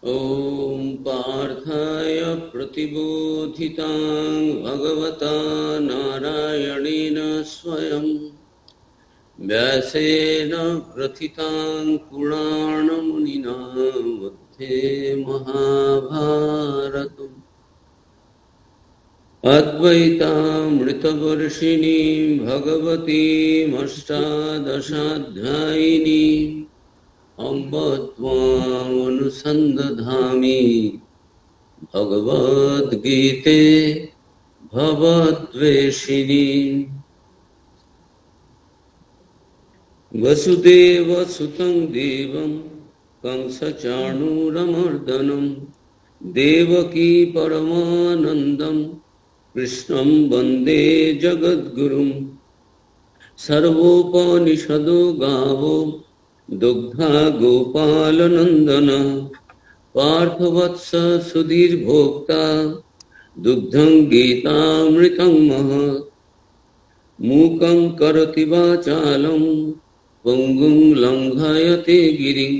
ॐ पार्थाय प्रतिबोधितां भगवता नारायणेन स्वयं व्यासेन प्रथितां पुराणमुनिना मध्ये महाभारतम् अद्वैतामृतवर्षिणीं भगवतीम् अष्टादशाध्यायिनीम् अम्ब त्वामनुसन्दधामि भगवद्गीते भवद्वेषिणी। वसुदेवसुतं देवं कंसचाणूरमर्दनं देवकी परमानन्दं कृष्णं वन्दे जगद्गुरुं। सर्वोपनिषदो गावो दुग्धा गोपालनंदन पार्थवत्स सुधीर्भोक्ता दुग्धं गीतामृतं महत्। मूकं करोति वाचालं पङ्गुं लङ्घयते गिरिं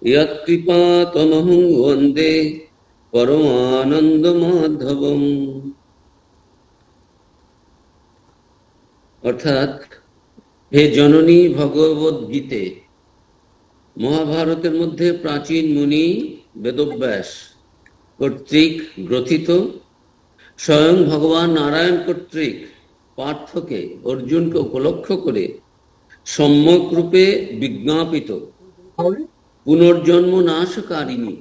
यत्कृपातमहं वन्दे परमानन्दमाधवम्। अर्थात हे जननी भगवद्गीते, মহাভারতের মধ্যে প্রাচীন মুনি বেদব্যাস কর্তৃক গ্রথিত, স্বয়ং ভগবান নারায়ণ কর্তৃক পার্থকে অর্জুনকে উপলক্ষ করে সম্যক রূপে বিজ্ঞাপিত পুনর্জন্ম নাশকারিণী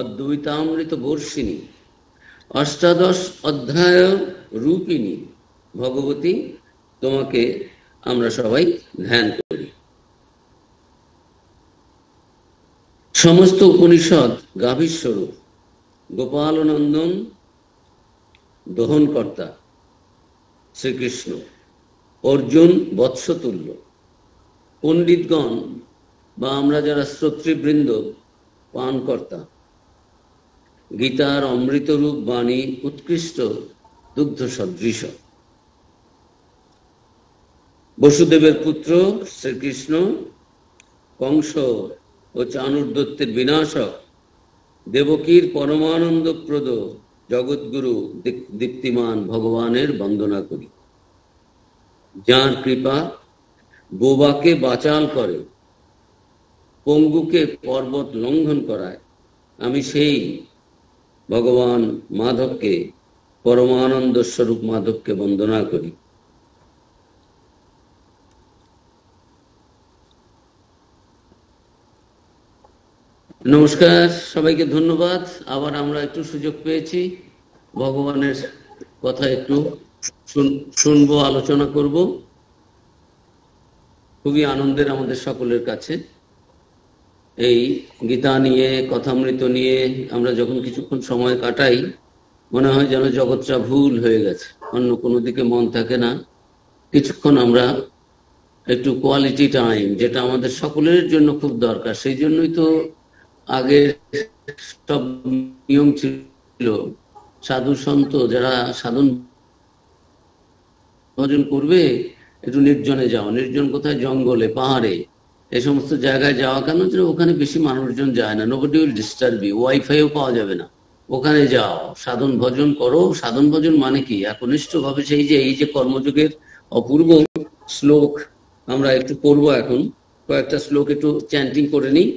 অদ্বৈতামৃত বর্ষিণী অষ্টাদশ অধ্যায় রূপিণী ভগবতী তোমাকে আমরা সবাই ধ্যান করি। সমস্ত উপনিষদ গাভীর স্বরূপ, গোপালনন্দন দহনকর্তা শ্রীকৃষ্ণ, অর্জুন বৎসতুল্য, পণ্ডিতগণ বা আমরা যারা শ্রোতৃবৃন্দ পানকর্তা, গীতার অমৃতরূপ বাণী উৎকৃষ্ট দুগ্ধ সদৃশ। বসুদেবের পুত্র শ্রীকৃষ্ণ কংস ও চাণূর দত্তের বিনাশক, দেবকীর পরমানন্দপ্রদ জগৎগুরু দীপ্তিমান ভগবানের বন্দনা করি, যার কৃপা বোবাকে বাচাল করে, পঙ্গুকে পর্বত লঙ্ঘন করায়। আমি সেই ভগবান মাধবকে, পরমানন্দ স্বরূপ মাধবকে বন্দনা করি। নমস্কার, সবাইকে ধন্যবাদ। আবার আমরা একটু সুযোগ পেয়েছি ভগবানের কথা একটু শুনবো, আলোচনা করব। খুবই আনন্দের আমাদের সকলের কাছে এই গীতা নিয়ে, কথামৃত নিয়ে আমরা যখন কিছুক্ষণ সময় কাটাই, মনে হয় যেন জগৎটা ভুল হয়ে গেছে, অন্য কোনো দিকে মন থাকে না। কিছুক্ষণ আমরা একটু কোয়ালিটি টাইম, যেটা আমাদের সকলের জন্য খুব দরকার। সেই জন্যই তো আগের সব নিয়ম ছিল, সাধু সন্ত যারা সাধন ভজন করবে একটু নির্জনে যাও। নির্জন কোথায়? জঙ্গলে, পাহাড়ে, এই সমস্ত জায়গায় যাওয়া। কেন? যে ওখানে বেশি মানুষজন যায় না, নোবডি উইল ডিস্টার্ব ইউ, ওয়াইফাইও পাওয়া যাবে না। ওখানে যাও, সাধন ভজন করো। সাধন ভজন মানে কি? একনিষ্ঠ ভাবে সেই যে এই যে কর্মযোগের অপূর্ব শ্লোক আমরা একটু পড়বো এখন, কয়েকটা শ্লোক একটু চ্যান্টিং করে নিই।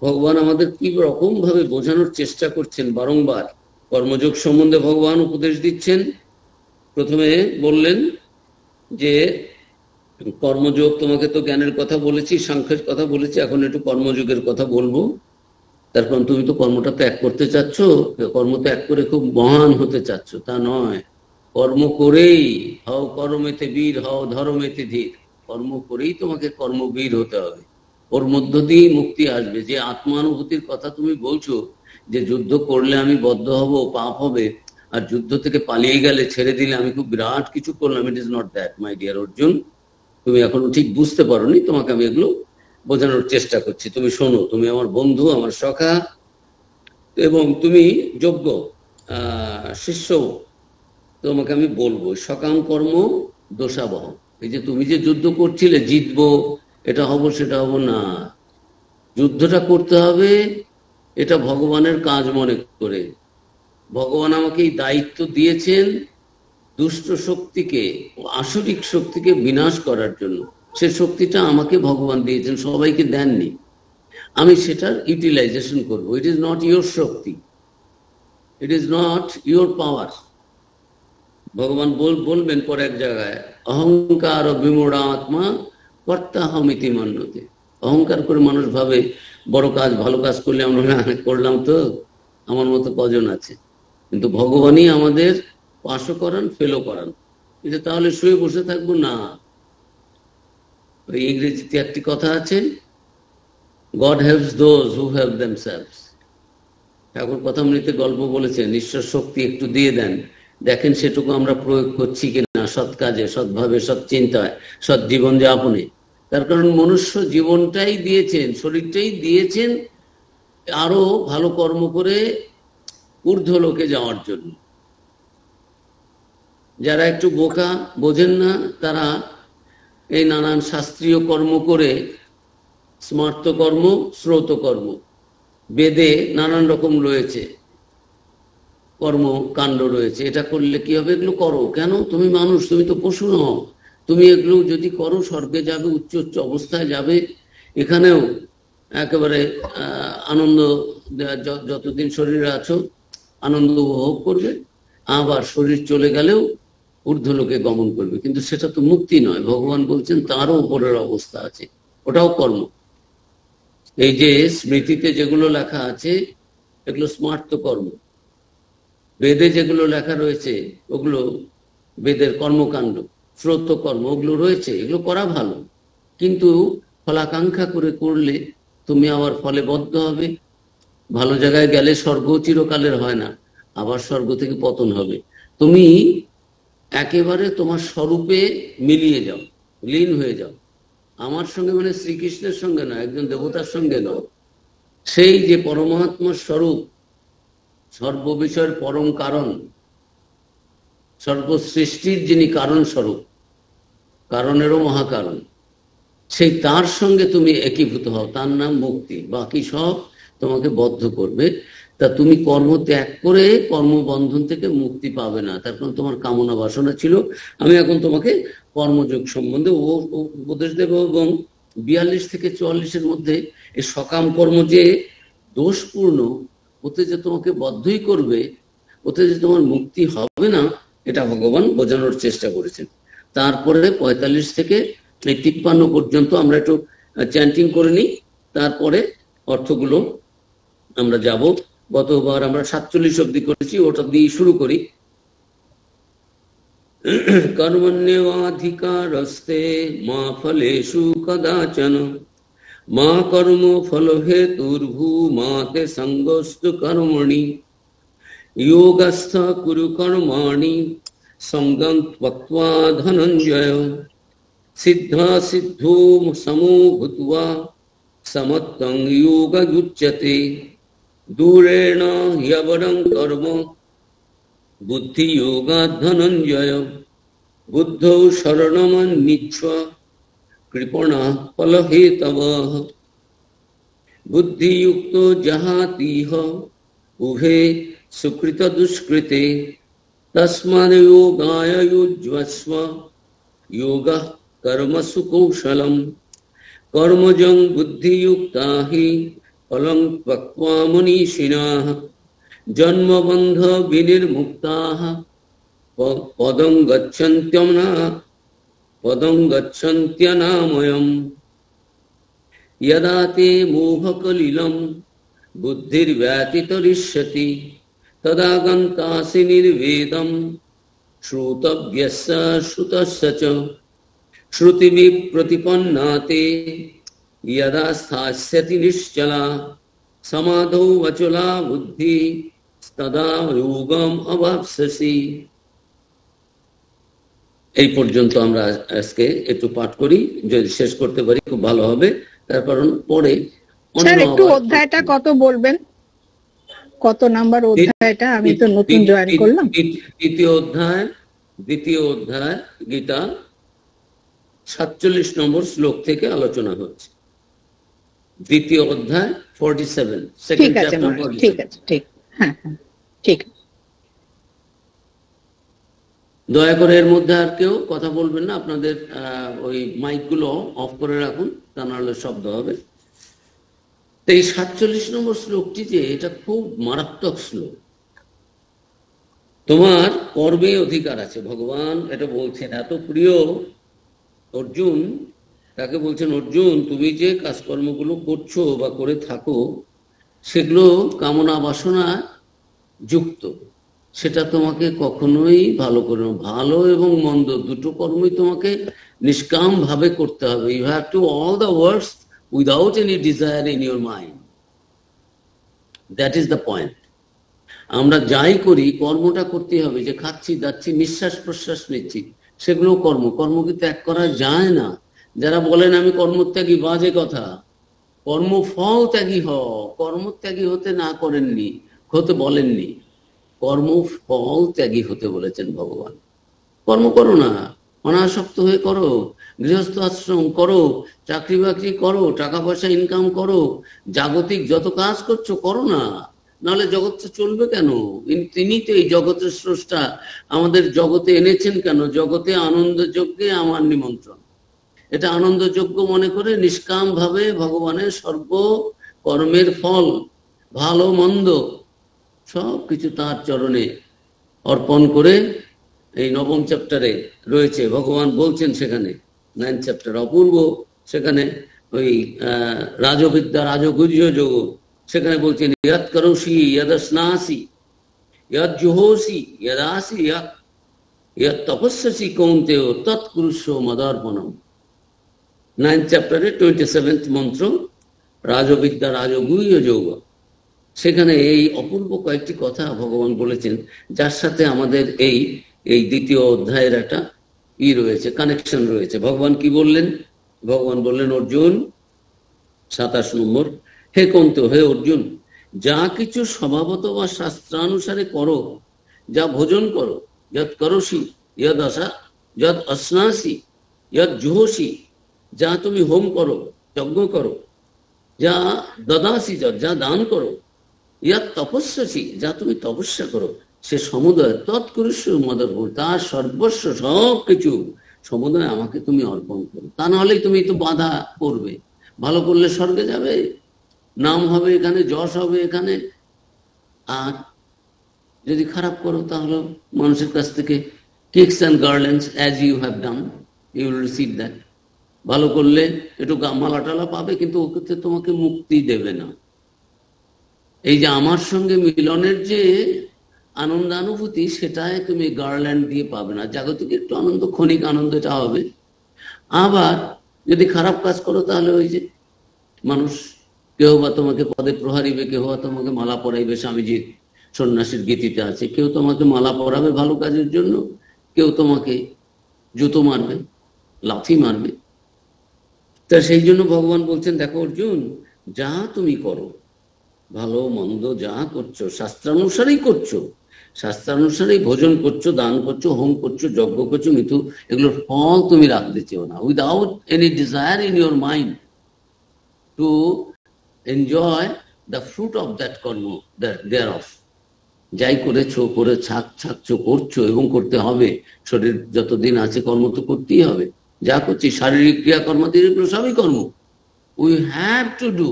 ভগবান আমাদের কি রকম ভাবে বোঝানোর চেষ্টা করছেন বারংবার। কর্মযোগ সম্বন্ধে ভগবান উপদেশ দিচ্ছেন। প্রথমে বললেন যে কর্মযোগ, তোমাকে তো জ্ঞানের কথা বলেছি, সাংখ্যের কথা বলেছি, এখন একটু কর্মযোগের কথা বলবো। তার কারণ তুমি তো কর্মটা ত্যাগ করতে চাচ্ছ, কর্ম ত্যাগ করে খুব মহান হতে চাচ্ছ, তা নয়। কর্ম করেই হও কর্মেতে বীর, হও ধর্মেতে ধীর। কর্ম করেই তোমাকে কর্মবীর হতে হবে, ওর মধ্য দিয়েই মুক্তি আসবে। যে আত্মানুভূতির কথা তুমি বলছো, যে যুদ্ধ করলে আমি বদ্ধ হব, পাপ হবে, আর যুদ্ধ থেকে পালিয়ে গেলে, ছেড়ে দিলে আমি খুব বিরাট কিছু করলাম, ইট is not that my dear Arjun. তুমি এখনো ঠিক বুঝতে পারোনি, তোমাকে আমি এগুলো বোঝানোর চেষ্টা করছি। তুমি শোনো, তুমি আমার বন্ধু, আমার সখা, এবং তুমি যোগ্য শিষ্য। তোমাকে আমি বলবো, সকাম কর্ম দোষাবহ। এই যে তুমি যে যুদ্ধ করছিলে, জিতবো, এটা হবো সেটা হবো না। যুদ্ধটা করতে হবে এটা ভগবানের কাজ মনে করে। ভগবান আমাকে এই দায়িত্ব দিয়েছেন দুষ্ট শক্তিকে, আসরিক শক্তিকে বিনাশ করার জন্য। সে শক্তিটা আমাকে ভগবান দিয়েছেন, সবাইকে দেননি। আমি সেটার ইউটিলাইজেশন করব। ইট ইজ নট ইয়োর শক্তি, it is not your power. ভগবান বলবেন পরে এক জায়গায়, অহংকার বিমূঢ় আত্মা কর্তাহমিতি মন্যতে। অহংকার করে মানুষ ভাবে বড় কাজ, ভালো কাজ করলে আমরা করলাম, তো আমার মতো কজন আছে। কিন্তু ভগবানই আমাদের পাশও করান, ফেলও করান। এটা তাহলে শুয়ে বসে থাকবো না। ওই ইংরেজিতে একটি কথা আছে, God helps those who help themselves. ঠাকুর কথামৃতে গল্প বলেছেন, ঈশ্বর শক্তি একটু দিয়ে দেন, দেখেন সেটুকু আমরা প্রয়োগ করছি কিনা সৎ কাজে, সৎভাবে, সৎ চিন্তায়, সৎ জীবন যাপনে। তার কারণ মনুষ্য জীবনটাই দিয়েছেন, শরীরটাই দিয়েছেন আরো ভালো কর্ম করে ঊর্ধ্ব লোকে যাওয়ার জন্য। যারা একটু বোকা, বোঝেন না, তারা এই নানান শাস্ত্রীয় কর্ম করে, স্মার্ত কর্ম, শ্রৌত কর্ম, বেদে নানান রকম রয়েছে, কর্মকাণ্ড রয়েছে। এটা করলে কি হবে? এগুলো করো কেন? তুমি মানুষ, তুমি তো পশু নও। তুমি এগুলো যদি করো স্বর্গে যাবে, উচ্চ উচ্চ অবস্থায় যাবে। এখানেও একেবারে আনন্দ, যতদিন শরীরে আছো আনন্দ উপভোগ করবে, আবার শরীর চলে গেলেও ঊর্ধ্বলোকে গমন করবে। কিন্তু সেটা তো মুক্তি নয়। ভগবান বলছেন তারও উপরের অবস্থা আছে, ওটাও কর্ম। এই যে স্মৃতিতে যেগুলো লেখা আছে এগুলো স্মার্ত কর্ম। বেদে যেগুলো লেখা রয়েছে ওগুলো বেদের কর্মকাণ্ড, শ্রৌত কর্ম, ওগুলো রয়েছে, এগুলো করা ভালো। কিন্তু ফলাকাঙ্ক্ষা করে করলে তুমি আবার ফলে বদ্ধ হবে। ভালো জায়গায় গেলে স্বর্গ চিরকালের হয় না, আবার স্বর্গ থেকে পতন হবে। তুমি একেবারে তোমার স্বরূপে মিলিয়ে যাও, লীন হয়ে যাও। আমার সঙ্গে মানে শ্রীকৃষ্ণের সঙ্গে না, একজন দেবতার সঙ্গে নয়। সেই যে পরমাত্মার স্বরূপ, সর্ববিষয়ের পরম কারণ, সর্বসৃষ্টির যিনি কারণ স্বরূপ, কারণেরও মহাকারণ, সেই তার সঙ্গে তুমি একীভূত হও, তার নাম মুক্তি। বাকি সব তোমাকে বদ্ধ করবে। তা তুমি কর্ম ত্যাগ করে কর্মবন্ধন থেকে মুক্তি পাবে না, তার কারণ তোমার কামনা বাসনা ছিল। আমি এখন তোমাকে কর্মযোগ সম্বন্ধে উপদেশ দেব, এবং 42 থেকে 44-এর মধ্যে এই সকাম কর্ম যে দোষপূর্ণ, ওতে যে তোমাকে বদ্ধই করবে, ওতে যে তোমার মুক্তি হবে না, এটা ভগবান বোঝানোর চেষ্টা করেছেন। তারপরে 45 থেকে 53 পর্যন্ত আমরা একটু চ্যান্টিং করে নিই, তারপরে অর্থগুলো আমরা যাব। গতবার আমরা 47 অব্দি করেছি, ওটা দিয়ে শুরু করি। কর্মণ্যেবাধিকারস্তে মা ফলেষু কদাচন মা কর্ম ফল হেতুর্ভূমা তে সঙ্গস্তু কর্মণি যোগস্থ কুরু কর্মাণি সঙ্গম ত্যক্ত্বা ধনঞ্জয় সিদ্ধা সিদ্ধো সমো ভূত্বা সমত্তং যোগযুচ্যতে দূরেণ হ্যবরং কর্ম বুদ্ধি যোগাৎ ধনঞ্জয় বুদ্ধৌ শরণমন্বিচ্ছ কৃপণা ফলহেতবঃ বুদ্ধিযুক্তো জহাতিহ উভে সুকৃত দুষ্কৃতে তস্মাদ যোগায় যুজ্যস্ব যোগঃ কর্মসু কৌশলম কর্মজং বুদ্ধিযুক্তা হি ফলং ত্যক্ত্বা মনীষিণঃ জন্মবন্ধ বিনির্মুক্তাঃ পদং গচ্ছন্ত্যনাময়ম यदा ते मोहकलिलं बुद्धिर्व्यतितरिष्यति तदा गन्तासि निर्वेदं श्रोतव्यस्य श्रुतस्य च श्रुतिभिः प्रतिपन्ना ते यदा स्थास्यति निश्चला समाधौ अचला बुद्धि तदा योगम अवाप्स्यसि। এই পর্যন্ত আমরা আজকে একটু পাঠ করি, যদি শেষ করতে পারি খুব ভালো হবে। তার কারণ পরে স্যার একটু অধ্যায়টা কত বলবেন, কত নাম্বার অধ্যায়টা? আমি তো নতুন জয়েন করলাম। দ্বিতীয় অধ্যায় গীতা 47 নম্বর শ্লোক থেকে আলোচনা হচ্ছে। দ্বিতীয় অধ্যায় 47, ঠিক সেকেন্ড আছে চ্যাপ্টার মহারাজ, ঠিক 47। আছে, ঠিক, হ্যাঁ হ্যাঁ, ঠিক। দয়া করে এর মধ্যে আর কেউ কথা বলবেন না, আপনাদের ওই মাইকগুলো অফ করে রাখুন, তা নাহলে শব্দ হবে। তো এই 47 নম্বর শ্লোকটি যে এটা খুব মারাত্মক শ্লোক। তোমার কর্মে অধিকার আছে, ভগবান এটা বলছেন। এত প্রিয় অর্জুন, তাকে বলছেন অর্জুন তুমি যে কাজকর্মগুলো করছো বা করে থাকো সেগুলো কামনা বাসনা যুক্ত, সেটা তোমাকে কখনোই ভালো করে না। ভালো এবং মন্দ দুটো কর্মই তোমাকে নিষ্কাম ভাবে করতে হবে। You have to all the works without any desire in your mind. That is the point. আমরা যাই করি কর্মটা করতে হবে। যে খাচ্ছি দাচ্ছি নিঃশ্বাস প্রশ্বাস নিচ্ছি সেগুলো কর্ম। কর্মকে ত্যাগ করা যায় না। যারা বলেন আমি কর্মত্যাগী, বাজে কথা। কর্মফল ত্যাগী কর্মত্যাগী হতে না করেননি, হতে বলেননি, কর্মফল ত্যাগী হতে বলেছেন ভগবান। কর্ম করো না, অনাসক্ত হয়ে করো, গৃহস্থ আশ্রম করো, চাকরি বাকরি করো, টাকা পয়সা ইনকাম করো, জাগতিক যত কাজ করছো করো না, নাহলে জগৎটা চলবে কেন? তিনি তো এই জগতের স্রষ্টা, আমাদের জগতে এনেছেন কেন? জগতে আনন্দ যজ্ঞে আমার নিমন্ত্রণ, এটা আনন্দযোগ্য মনে করে নিষ্কাম ভাবে ভগবানের সর্ব কর্মের ফল ভালো মন্দ সব কিছু তার চরণে অর্পণ করে এই নবম চ্যাপ্টারে রয়েছে। ভগবান বলছেন সেখানে 9th চ্যাপ্টার অপূর্ব, সেখানে ওই রাজবিদ্যা রাজগুহ্য যোগ, সেখানে বলছেন ইয়াত করোষি ইয়াদস্নাসি ইয়াদ জুহোসি ইয়াদাসি ইয়াত তপস্যাসি কৌন্তেয় তৎকুরুষ্য মদার্পণম। 9th চ্যাপ্টারে 27th মন্ত্র, রাজবিদ্যা রাজগুহ্য যোগ। সেখানে এই অপূর্ব কয়েকটি কথা ভগবান বলেছেন, যার সাথে আমাদের এই এই দ্বিতীয় অধ্যায়ের একটা রয়েছে, কানেকশন রয়েছে। ভগবান কি বললেন? ভগবান বললেন অর্জুন 27 নম্বর, হে কৌন্ত, হে অর্জুন, যা কিছু স্বভাবত বা শাস্ত্রানুসারে করো, যা ভোজন করো, যৎ করোসি যদ অশ্নাসি যৎ জুহসি, যা তুমি হোম করো, যজ্ঞ করো, যা দদাসি যা দান করো, ইয়াত তপস্যাসি, যা তুমি তপস্যা করো, সে সমুদয় তৎকুরুষ্য মদর্পণ, তার সর্বস্ব সব কিছু সমুদয় আমাকে তুমি অর্পণ করো। তা নাহলেই তুমি তো বাধা করবে। ভালো করলে স্বর্গে যাবে, নাম হবে এখানে, যশ হবে এখানে, আর যদি খারাপ করো তাহলে মানুষের কাছ থেকে kicks and garlands as you have done, you will receive that. ভালো করলে একটু মালা টালা পাবে, কিন্তু ওকে তোমাকে মুক্তি দেবে না। এই যে আমার সঙ্গে মিলনের যে আনন্দানুভূতি, সেটাই তুমি গার্ল্যান্ড দিয়ে পাবে না। জাগতিক একটু আনন্দ, ক্ষণিক আনন্দ, এটা হবে। আবার যদি খারাপ কাজ করো তাহলে ওই যে মানুষ, কেউ বা তোমাকে পদে প্রহারিবে, কেউ বা তোমাকে মালা পরাইবে। স্বামীজির সন্ন্যাসীর গীতিতে আছে, কেউ তোমাকে মালা পরাবে ভালো কাজের জন্য, কেউ তোমাকে জুতো মারবে, লাথি মারবে। তা সেই জন্য ভগবান বলছেন দেখো অর্জুন, যা তুমি করো, ভালো মন্দ যা করছো শাস্ত্রানুসারেই করছো, শাস্ত্রানুসারেই ভোজন করছো, দান করছো, হোম করছো, যজ্ঞ করছো, কিন্তু এগুলোর ফল তুমি রাখতে চেও না, without any desire in your mind to enjoy the fruit of that কর্ম দেয়ার অফ। যাই করেছো, করে থাকছো, করছো এবং করতে হবে। শরীর যতদিন আছে কর্ম তো করতেই হবে। যা করছি শারীরিক ক্রিয়াকর্ম, এগুলো সবই কর্ম। We have to do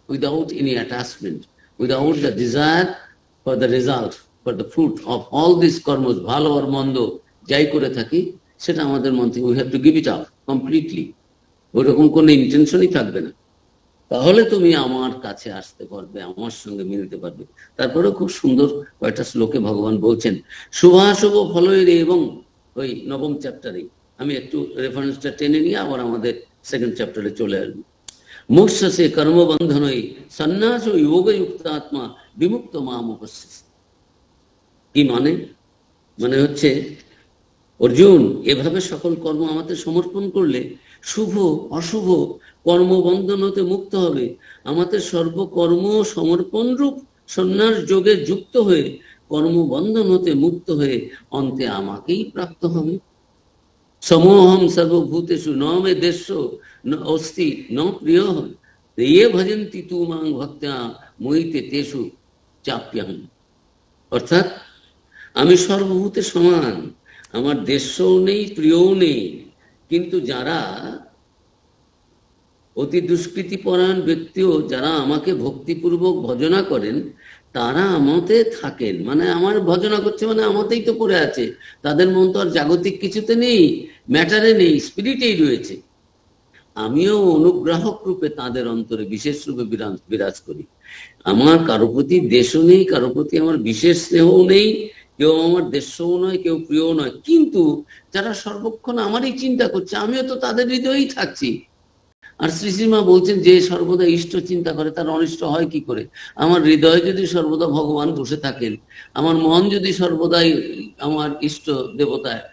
without any attachment, without the desire for the result, for the fruit of all these কর্মস, ভালো আর মন্দ যাই করে থাকি সেটা আমাদের মন থেকে we have to give it up completely। ওইরকম কোনো ইন্টেনশনই থাকবে না, তাহলে তুমি আমার কাছে আসতে পারবে, আমার সঙ্গে মিলতে পারবে। তারপরে খুব সুন্দর কয়েকটা শ্লোকে ভগবান বলছেন শুভাশুভ ফলের, এবং ওই নবম চ্যাপ্টারে আমি একটু রেফারেন্সটা টেনে নিয়ে আবার আমাদের সেকেন্ড চ্যাপ্টারে চলে আসবো। মোক্ষ সে কর্মবন্ধনই সন্ন্যাস ও যোগযুক্ত আত্মা বিমুক্ত মাম উপস্থিত। কি মানে হচ্ছে অর্জুন, এভাবে সকল কর্ম আমাদের সমর্পণ করলে শুভ অশুভ কর্মবন্ধন হতে মুক্ত হবে। আমাদের সর্বকর্ম সমর্পণ রূপ সন্ন্যাস যোগে যুক্ত হয়ে কর্মবন্ধন হতে মুক্ত হয়ে অন্তে আমাকেই প্রাপ্ত হবে। সমোহম সর্বভূতেষু ন মে দেশ ন অস্তি ন প্রিয় ইয়ে ভজন্তি তু মাং ভক্ত্যা মোহিতে তেষু চাপ্যাহম। অর্থাৎ আমি সর্বভূতে সমান, আমার দেশও নেই প্রিয়ও নেই, কিন্তু যারা অতি দুষ্কৃতিপরায়ণ ব্যক্তিও যারা আমাকে ভক্তিপূর্বক ভজনা করেন তারা আমাতে থাকেন, মানে আমার ভজনা করছে মানে আমাতেই তো পড়ে আছে, তাদের মন তো আর জাগতিক কিছুতে নেই, ম্যাটারে নেই, স্পিরিটেই রয়েছে। আমিও অনুগ্রাহক রূপে তাদের অন্তরে বিশেষ রূপে বিরাজ করি। আমার কারো প্রতি দেশও নেই, কারো প্রতি আমার বিশেষ স্নেহও নেই, কেউ আমার দেশও নয়, কেউ প্রিয় নয়, কিন্তু যারা সর্বক্ষণ আমারই চিন্তা করছে আমিও তো তাদের হৃদয়েই থাকছি। আর শ্রীশ্রীমা বলছেন যে সর্বদা ইষ্ট চিন্তা করে তার অনিষ্ট হয় কি করে? আমার হৃদয়ে যদি সর্বদা ভগবান বসে থাকেন, আমার মন যদি সর্বদাই আমার ইষ্ট দেবতায়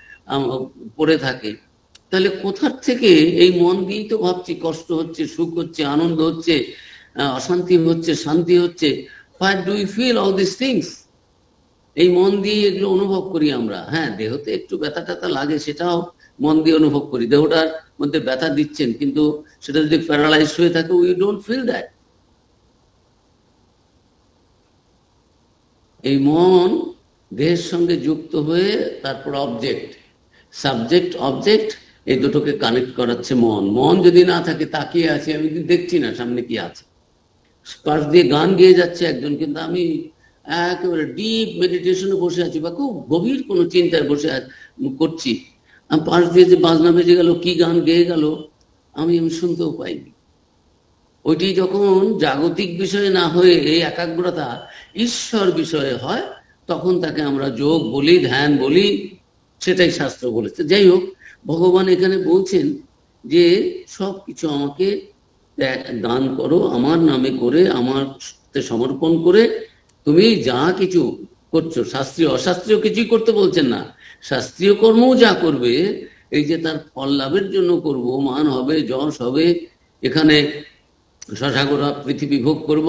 পড়ে থাকে, তাহলে কোথার থেকে এই মন দিয়েই তো ভাবছি কষ্ট হচ্ছে, সুখ হচ্ছে, আনন্দ হচ্ছে, অশান্তি হচ্ছে, শান্তি হচ্ছে। Why do we feel all these things? এই মন দিয়ে এগুলো অনুভব করি আমরা। হ্যাঁ, দেহতে একটু ব্যথা ট্যাথা লাগে, সেটাও মন দিয়ে অনুভব করি, দেহটার মধ্যে ব্যথা দিচ্ছেন, কিন্তু সেটা যদি প্যারালাইজ হয়ে থাকে উই ডোন্ট ফিল দ্যাট। এই মন দেহের সঙ্গে যুক্ত হয়ে তারপর অবজেক্ট, সাবজেক্ট অবজেক্ট, এই দুটোকে কানেক্ট করাচ্ছে মন। মন যদি না থাকে, তাকিয়ে আছে, আমি দেখছি না সামনে কি আছে। পাশ দিয়ে গান গেয়ে যাচ্ছে একজন, কিন্তু আমি একেবারে ডিপ মেডিটেশনে বসে আছি বা খুব গভীর কোনো চিন্তায় বসে করছি, আমি পাশ দিয়ে যে বাজনা বেজে গেল, কি গান গেয়ে গেল, আমি শুনতেও পাইনি। ওইটি যখন জাগতিক বিষয়ে না হয়ে এই একাগ্রতা ঈশ্বর বিষয়ে হয়, তখন তাকে আমরা যোগ বলি, ধ্যান বলি, সেটাই শাস্ত্র বলেছে। যাই হোক, ভগবান এখানে বলছেন যে সব কিছু আমাকে দান করো, আমার নামে করে, আমার সমর্পণ করে তুমি যা কিছু করছো, শাস্ত্রীয় অশাস্ত্রীয় কিছুই করতে বলছেন না, শাস্ত্রীয় কর্মও যা করবে এই যে তার ফল লাভের জন্য করব, মান হবে, যশ হবে, এখানে শশাগোরা পৃথিবী ভোগ করব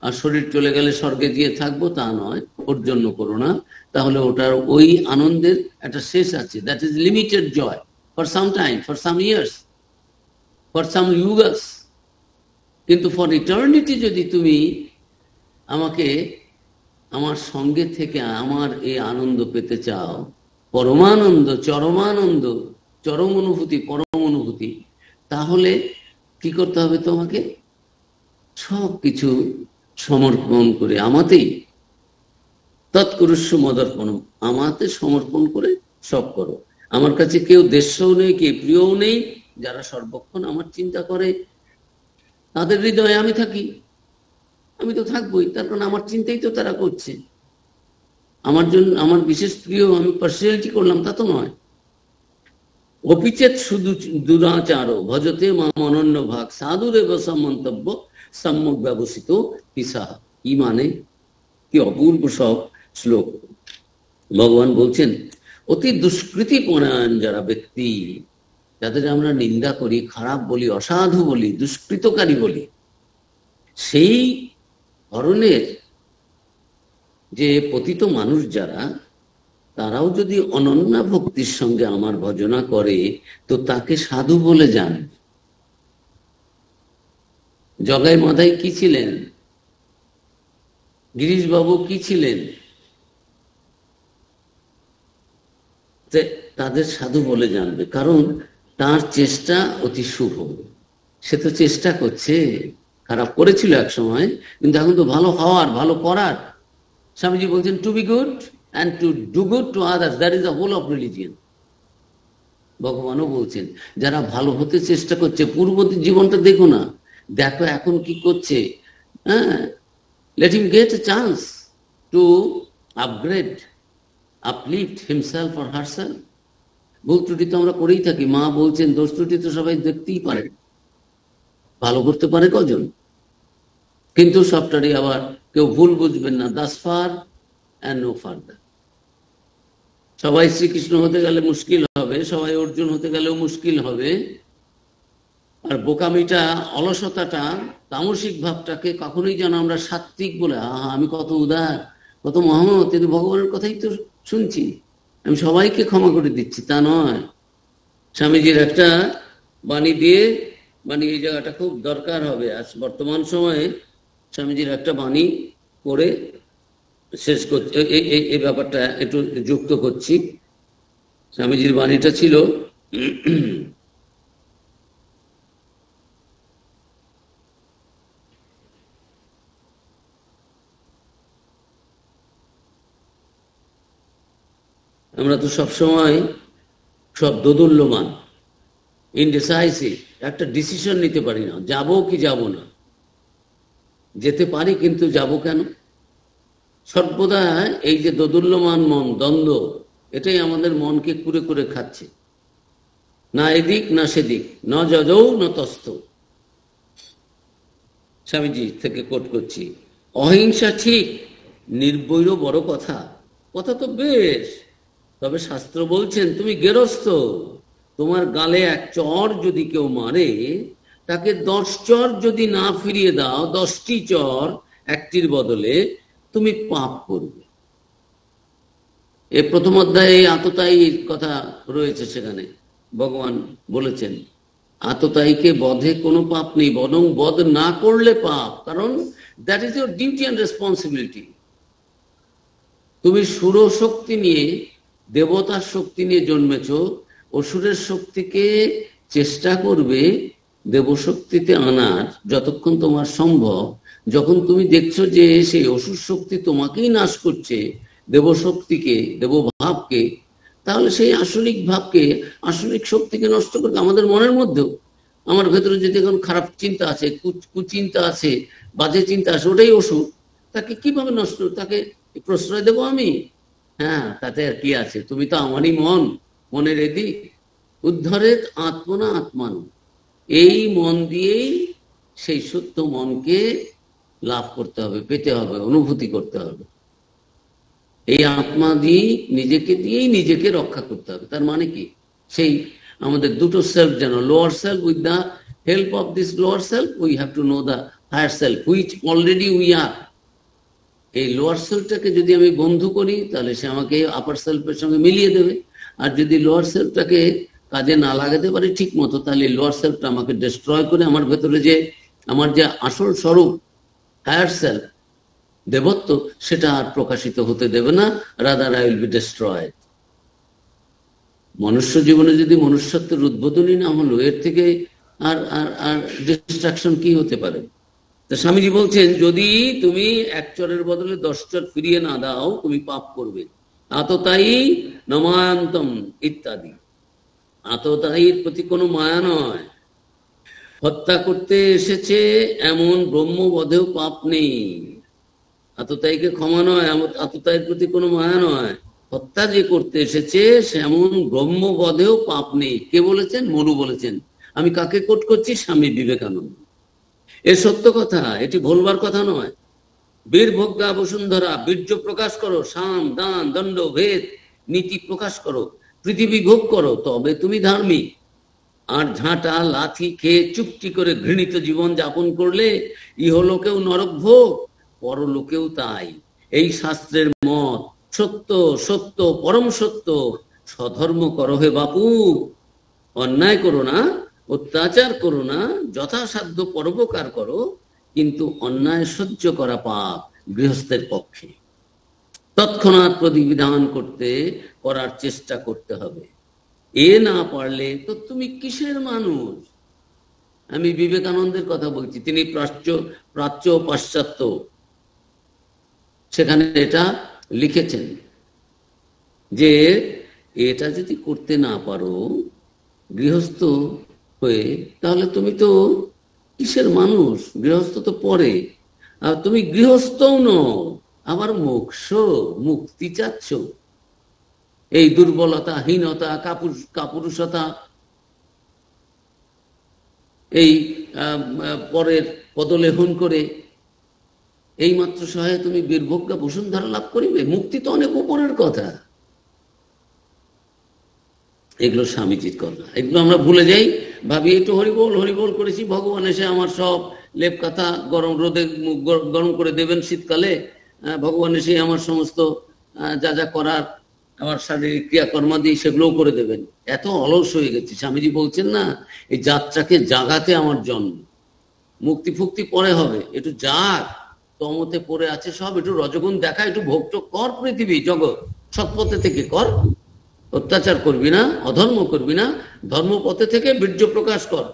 আর শরীর চলে গেলে স্বর্গে গিয়ে থাকবো, তা নয়, ওর জন্য করো না। তাহলে ওটার ওই আনন্দের একটা শেষ আছে। That is limited joy for some time, for some years, for some yugas. কিন্তু ফর ইটার্নিটি যদি তুমি আমাকে আমার সঙ্গে থেকে আমার এই আনন্দ পেতে চাও, পরমানন্দ, চরমানন্দ, চরম অনুভূতি, পরম অনুভূতি, তাহলে কি করতে হবে? তোমাকে সব কিছু সমর্পণ করে আমাতেই, তৎকুরুষ্য মদর্পণম, আমাতে সমর্পণ করে সব করো। আমার কাছে কেউ দেশও নেই, কেউ প্রিয়ও নেই, যারা সর্বক্ষণ আমার চিন্তা করে তাদের হৃদয়ে আমি থাকি, আমি তো থাকবোই, তার কারণ আমার চিন্তাই তো তারা করছে। আমার জন্য আমার বিশেষ প্রিয়, আমি পার্সিয়ালিটি করলাম তা তো নয়। অপিচেত শুধু দুরাচার ভজতে মা অনন্য ভাগ সাধুরেব মন্তব্য সম্যক ব্যবস্থিত পিসা। কি মানে, কি অপূর্ব সব শ্লোক। ভগবান বলছেন অতি দুষ্কৃতি পরায়ণ যারা ব্যক্তি, যাদের আমরা নিন্দা করি, খারাপ বলি, অসাধু বলি, দুষ্কৃতকারী বলি, সেই ধরনের যে পতিত মানুষ যারা, তারাও যদি অনন্যা ভক্তির সঙ্গে আমার ভজনা করে তো তাকে সাধু বলে যান। জগাই মাধাই কি ছিলেন? গিরিশ বাবু কি ছিলেন? তাদের সাধু বলে জানবে, কারণ তার চেষ্টা অতি শুভ। সে তো চেষ্টা করছে, খারাপ করেছিল এক সময়, কিন্তু এখন তো ভালো হওয়ার, ভালো করার। স্বামীজি বলছেন to be good and to do good to others, that is the whole of religion. ভগবানও বলছেন যারা ভালো হতে চেষ্টা করছে, পূর্ববর্তী জীবনটা দেখো না, দেখো এখন কি করছে। হ্যাঁ, let him get a chance to upgrade, uplift himself or herself. ভুল ত্রুটি তো আমরা করেই থাকি। মা বলছেন দোষ ত্রুটি তো সবাই দেখতেই পারে, ভালো করতে পারে কজন? কিন্তু সবটারই আবার কেউ ভুল বুঝবেন না, thus far and no further। সবাই শ্রীকৃষ্ণ হতে গেলে মুশকিল হবে, সবাই অর্জুন হতে গেলেও মুশকিল হবে। আর বোকামিটা, অলসতাটা, তামসিক ভাবটাকে কখনোই যেন আমরা সাত্বিক বলে, আমি কত উদার, কত মহম্মদ, কিন্তু ভগবানের কথাই তো শুনছি, আমি সবাইকে ক্ষমা করে দিচ্ছি, তা নয়। স্বামীজির একটা বাণী দিয়ে বাণী এই জায়গাটা খুব দরকার হবে। আজ বর্তমান সময়ে স্বামীজির একটা বাণী করে শেষ করছি, এই ব্যাপারটা একটু যুক্ত করছি। স্বামীজির বাণীটা ছিল, আমরা তো সবসময় সব দোদুল্যমান, ইনডিসাইসিভ, একটা ডিসিশন নিতে পারি না, যাব কি যাব না। যেতে পারি কিন্তু যাব কেন? সর্বদা এই যে দোদুল্যমান মন, দ্বন্দ্ব, এটাই আমাদের মনকে কুরে কুরে খাচ্ছে। না এদিক না সেদিক, ন যজৌ ন তস্থ। স্বামীজি থেকে কোট করছি, অহিংসা ঠিক, নির্বৈর বড় কথা। কথা তো বেশ, তবে শাস্ত্র বলছেন তুমি গেরস্থ, তোমার গালে এক চর যদি কেউ মারে, তাকে 10 চর যদি না ফিরিয়ে দাও, 10টি চর একটির বদলে, তুমি পাপ করবে। এই প্রথম অধ্যায়ে আততায়ী কথা রয়েছে, সেখানে ভগবান বলেছেন আততায়ীকে বধে কোনো পাপ নেই, বরং বধ না করলে পাপ, কারণ that is your duty and responsibility. তুমি সুর শক্তি নিয়ে, দেবতার শক্তি নিয়ে জন্মেছ, অসুরের শক্তিকে চেষ্টা করবে দেবশক্তিতে আনার যতক্ষণ তোমার সম্ভব। যখন তুমি দেখছো যে সেই অসুর শক্তি তোমাকেই নাশ করছে, দেবশক্তিকে, দেবভাবকে, তাহলে সেই আসলিক ভাবকে, আসলিক শক্তিকে নষ্ট করবে। আমাদের মনের মধ্যেও, আমার ভেতরে যদি এখন খারাপ চিন্তা আছে, কুচিন্তা আছে, বাজে চিন্তা আছে, ওটাই অসুর। তাকে কিভাবে নষ্ট, তাকে প্রশ্রয় দেবো আমি? হ্যাঁ, তাতে আর কি আছে, তুমি তো আমারই মন, মনের এদিক। উদ্ধরেত আত্মনা আত্মান, এই মন দিয়েই সেই সত্য মনকে লাভ করতে হবে, পেতে হবে, অনুভূতি করতে হবে। এই আত্মা দিয়ে, নিজেকে দিয়েই নিজেকে রক্ষা করতে হবে। তার মানে কি, সেই আমাদের দুটো সেলফ যেন, lower self, with the help of this lower self we have to know the higher self which already we are. এই লোয়ার সেলফটাকে যদি আমি বন্ধু করি, তাহলে সে আমাকে আপার সেলফের সঙ্গে মিলিয়ে দেবে। আর যদি লোয়ার সেলফটাকে কাজে না লাগাতে পারি ঠিক মতো, তাহলে লোয়ার সেলফটা আমাকে ডিস্ট্রয় করে আমার ভেতরে যে আমার যে আসল স্বরূপ, হায়ার সেলফ, দেবত্ব, সেটা আর প্রকাশিত হতে দেবে না। Rather I will be destroyed. মনুষ্য জীবনে যদি মনুষ্যত্বের উদ্বোধনই না হলো, এর থেকে আর আর আর ডিস্ট্রাকশন কি হতে পারে? তো স্বামীজি বলছেন, যদি তুমি এক চরের বদলে 10 চর ফিরিয়ে না দাও, তুমি পাপ করবে। আততায়ী নমায়ন্তম ইত্যাদি। আততায়ীর প্রতি কোনো মায়া নয়। হত্যা করতে এসেছে এমন ব্রহ্মবধেও পাপ নেই। আততায়ীকে ক্ষমা নয়, আততায়ীর প্রতি কোনো মায়া নয়। হত্যা যে করতে এসেছে সে এমন ব্রহ্মবধেও পাপ নেই। কে বলেছেন? মনু বলেছেন। আমি কাকে কোট করছি? স্বামী বিবেকানন্দ। এ সত্য কথা, এটি ভুলবার কথা নয়। বীর ভোগ্যা বসুন্ধরা, বীর্য প্রকাশ করো, সাম দান দণ্ড ভেদ নীতি প্রকাশ করো, পৃথিবী ভোগ করো, তবে তুমি ধার্মিক। আর ঝাঁটা লাথি খেয়ে চুপটি করে ঘৃণিত জীবন যাপন করলে ইহলোকেও নরক ভোগ, পরলোকেও তাই। এই শাস্ত্রের মত সত্য, সত্য পরম সত্য। স্বধর্ম করো হে বাপু, অন্যায় করো না, অত্যাচার করো না, যথাসাধ্য পরোপকার করো, কিন্তু অন্যায় সহ্য করা পাপ গৃহস্থের পক্ষে। তৎক্ষণাৎ প্রতিবিধান করার চেষ্টা করতে হবে। এ না পারলে তো তুমি কিসের মানুষ? আমি বিবেকানন্দের কথা বলছি, তিনি প্রাচ্য পাশ্চাত্য, সেখানে এটা লিখেছেন যে এটা যদি করতে না পারো গৃহস্থ হয়ে, তাহলে তুমি তো কিসের মানুষ? গৃহস্থ তো পরে, আর তুমি গৃহস্থও নও, আবার মোক্ষ, মুক্তি চাচ্ছ। এই দুর্বলতা, হীনতা, কাপুরুষতা, এই পরের পদলেহন করে এইমাত্র সহায় তুমি বীরভোগ্যা বসুন্ধরা লাভ করিবে? মুক্তি তো অনেক উপরের কথা। এগুলো স্বামীজির কথা, এগুলো আমরা ভুলে যাই, ভাবি একটু হরিবোল হরিবোল করেছি, ভগবান এসে আমার সব লেপ কাথা গরম রোদে গরম করে দেবেন শীতকালে, ভগবান এসে আমার সমস্ত যা যা করার আমার শারীরিক ক্রিয়াকর্মাদি সেগুলোও করে দেবেন। এত অলস হয়ে গেছে। স্বামীজি বলছেন না, এই যাত্রাকে জাগাতে আমার জন্ম, মুক্তি ফুক্তি পরে হবে, একটু জাগ, তমতে পড়ে আছে সব, একটু রজগুণ দেখা, একটু ভোগটো কর, পৃথিবী জগৎ সৎপথে থেকে কর, অত্যাচার করবি না, অধর্ম করবি না, ধর্মপথে থেকে বীর্য প্রকাশ কর।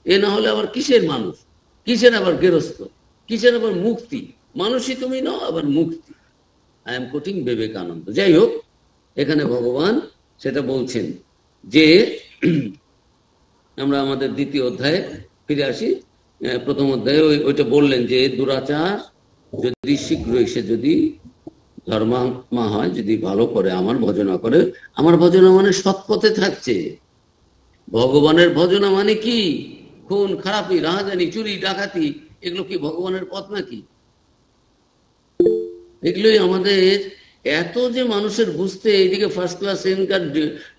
এ না হলে আবার কিসের মানুষ, কিসের আবার গেরস্থ, কিসের আবার মুক্তি? মানুষই তুমি নাও, আবার মুক্তি। I am coating Vivekananda. যাই হোক, এখানে ভগবান সেটা বলছেন যে আমরা আমাদের দ্বিতীয় অধ্যায়ে ফিরে আসি। প্রথম অধ্যায়ে ওইটা বললেন যে দুরাচার যদি শীঘ্র এসে যদি ধর্মাত্মা হয়, যদি ভালো করে আমার ভজনা করে, আমার ভজনা মানে সৎ পথে থাকছে। ভগবানের ভজনা মানে কি? খুন খারাপি, রাহাজানি, চুরি ডাকাতি, এগুলো কি ভগবানের পথ নাকি? এগুলোই আমাদের এত যে মানুষের বুঝতে, এইদিকে first class, second class,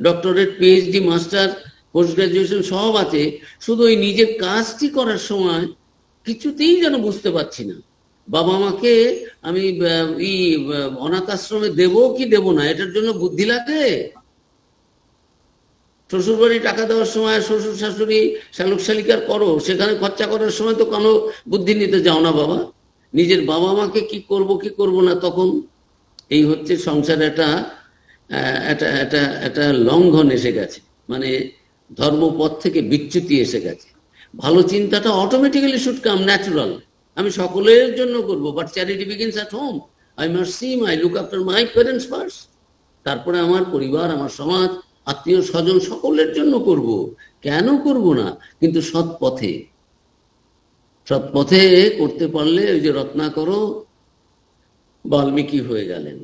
doctorate, PhD, master, post graduation সব আছে, শুধু ওই নিজের কাজটি করার সময় কিছুতেই যেন বুঝতে পারছি না। বাবা মাকে আমি অনাথ আশ্রমে দেবো কি দেবো না, এটার জন্য বুদ্ধি লাগে। শ্বশুর বাড়ি টাকা দেওয়ার সময় শ্বশুর শাশুড়ি শালুক শালিকার করো, সেখানে খরচা করার সময় তো কোনো বুদ্ধি নিতে যাও না বাবা। নিজের বাবা মাকে কি করব কি করব না, তখন এই হচ্ছে সংসারে একটা লঙ্ঘন এসে গেছে, মানে ধর্মপথ থেকে বিচ্যুতি এসে গেছে। ভালো চিন্তাটা অটোমেটিক্যালি শুড কাম ন্যাচুরাল, আমি সকলের জন্য করব, but charity begins at home. I must see my look after my parents first, তারপরে আমার পরিবার, আমার সমাজ, আত্মীয় স্বজন সকলের জন্য করব। কেন করব না? কিন্তু সৎ পথে, সৎ পথে করতে পারলে ওই যে রত্নাকরও বাল্মীকি হয়ে গেলেন।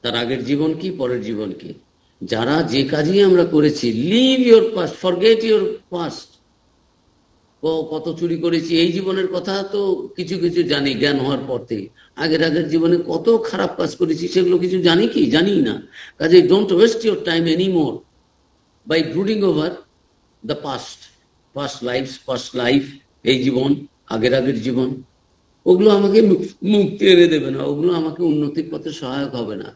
তার আগের জীবন কি, পরের জীবন কি, যারা যে কাজই আমরা করেছি, leave your past, forget your past. কত চুরি করেছি এই জীবনের কথা তো কিছু কিছু জানি, জ্ঞান হওয়ার পর থেকে। আগের জীবনে কত খারাপ কাজ করেছি সেগুলো কিছু জানি কি? জানি না। কাজে don't waste your time anymore by brooding over the past, past life, এই জীবন, আগের জীবন। ওগুলো আমাকে মুক্তি এনে দেবে না, ওগুলো আমাকে উন্নতির পথে সহায়ক হবে না।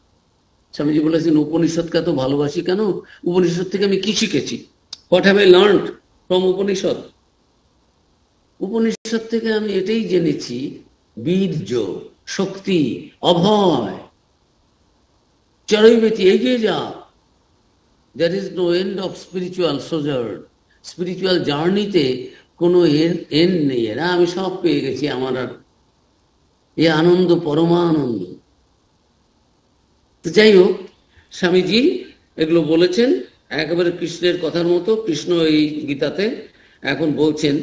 স্বামীজি বলেছেন উপনিষদকে এত ভালোবাসি কেন? উপনিষদ থেকে আমি কি শিখেছি? What have I learned from Upanishad? Upanishad থেকে আমি এটাই জেনেছি, বীর্য, শক্তি, অভয়, চরৈবেতি, এগিয়ে যা। There is no end of spiritual sojourn. Spiritual জার্নিতে কোনো এন্ড নেই। এরা আমি সব পেয়ে গেছি, আমার আর এ আনন্দ, পরমানন্দ। তো যাই হোক, স্বামীজি এগুলো বলেছেন একেবারে কৃষ্ণের কথার মতো। কৃষ্ণ এই গীতাতে এখন বলছেন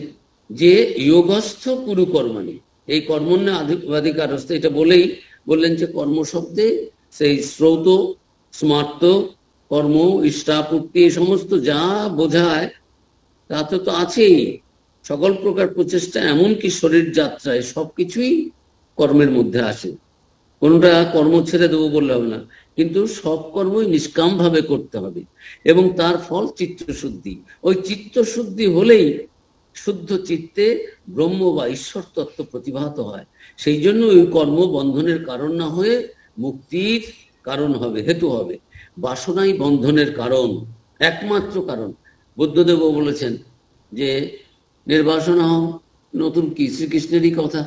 যে যোগস্থ কুরু কর্মাণি, এই কর্মণ্যে অধিকারস্থ, এটা বলেই বললেন যে কর্ম শব্দে সেই শ্রৌত, স্মার্ত, কর্ম, ইষ্টাপূর্তি, সমস্ত যা বোঝায় তাতে তো আছেই। সকল প্রকার প্রচেষ্টা, এমনকি শরীর যাত্রায়, সবকিছুই কর্মের মধ্যে আসে। কোনটা কর্ম ছেড়ে দেবো বললে হবে না, কিন্তু সব কর্মই নিষ্কাম ভাবে করতে হবে, এবং তার ফল চিত্তশুদ্ধি। ওই চিত্তশুদ্ধি হলেই শুদ্ধ চিত্তে ব্রহ্ম বা ঈশ্বর তত্ত্ব প্রতিভাত হয়। সেই জন্য ওই কর্ম বন্ধনের কারণ না হয়ে মুক্তির কারণ হবে, হেতু হবে। বাসনাই বন্ধনের কারণ, একমাত্র কারণ। বুদ্ধদেবও বলেছেন যে নির্বাসনা হও, নতুন কি? শ্রীকৃষ্ণেরই কথা,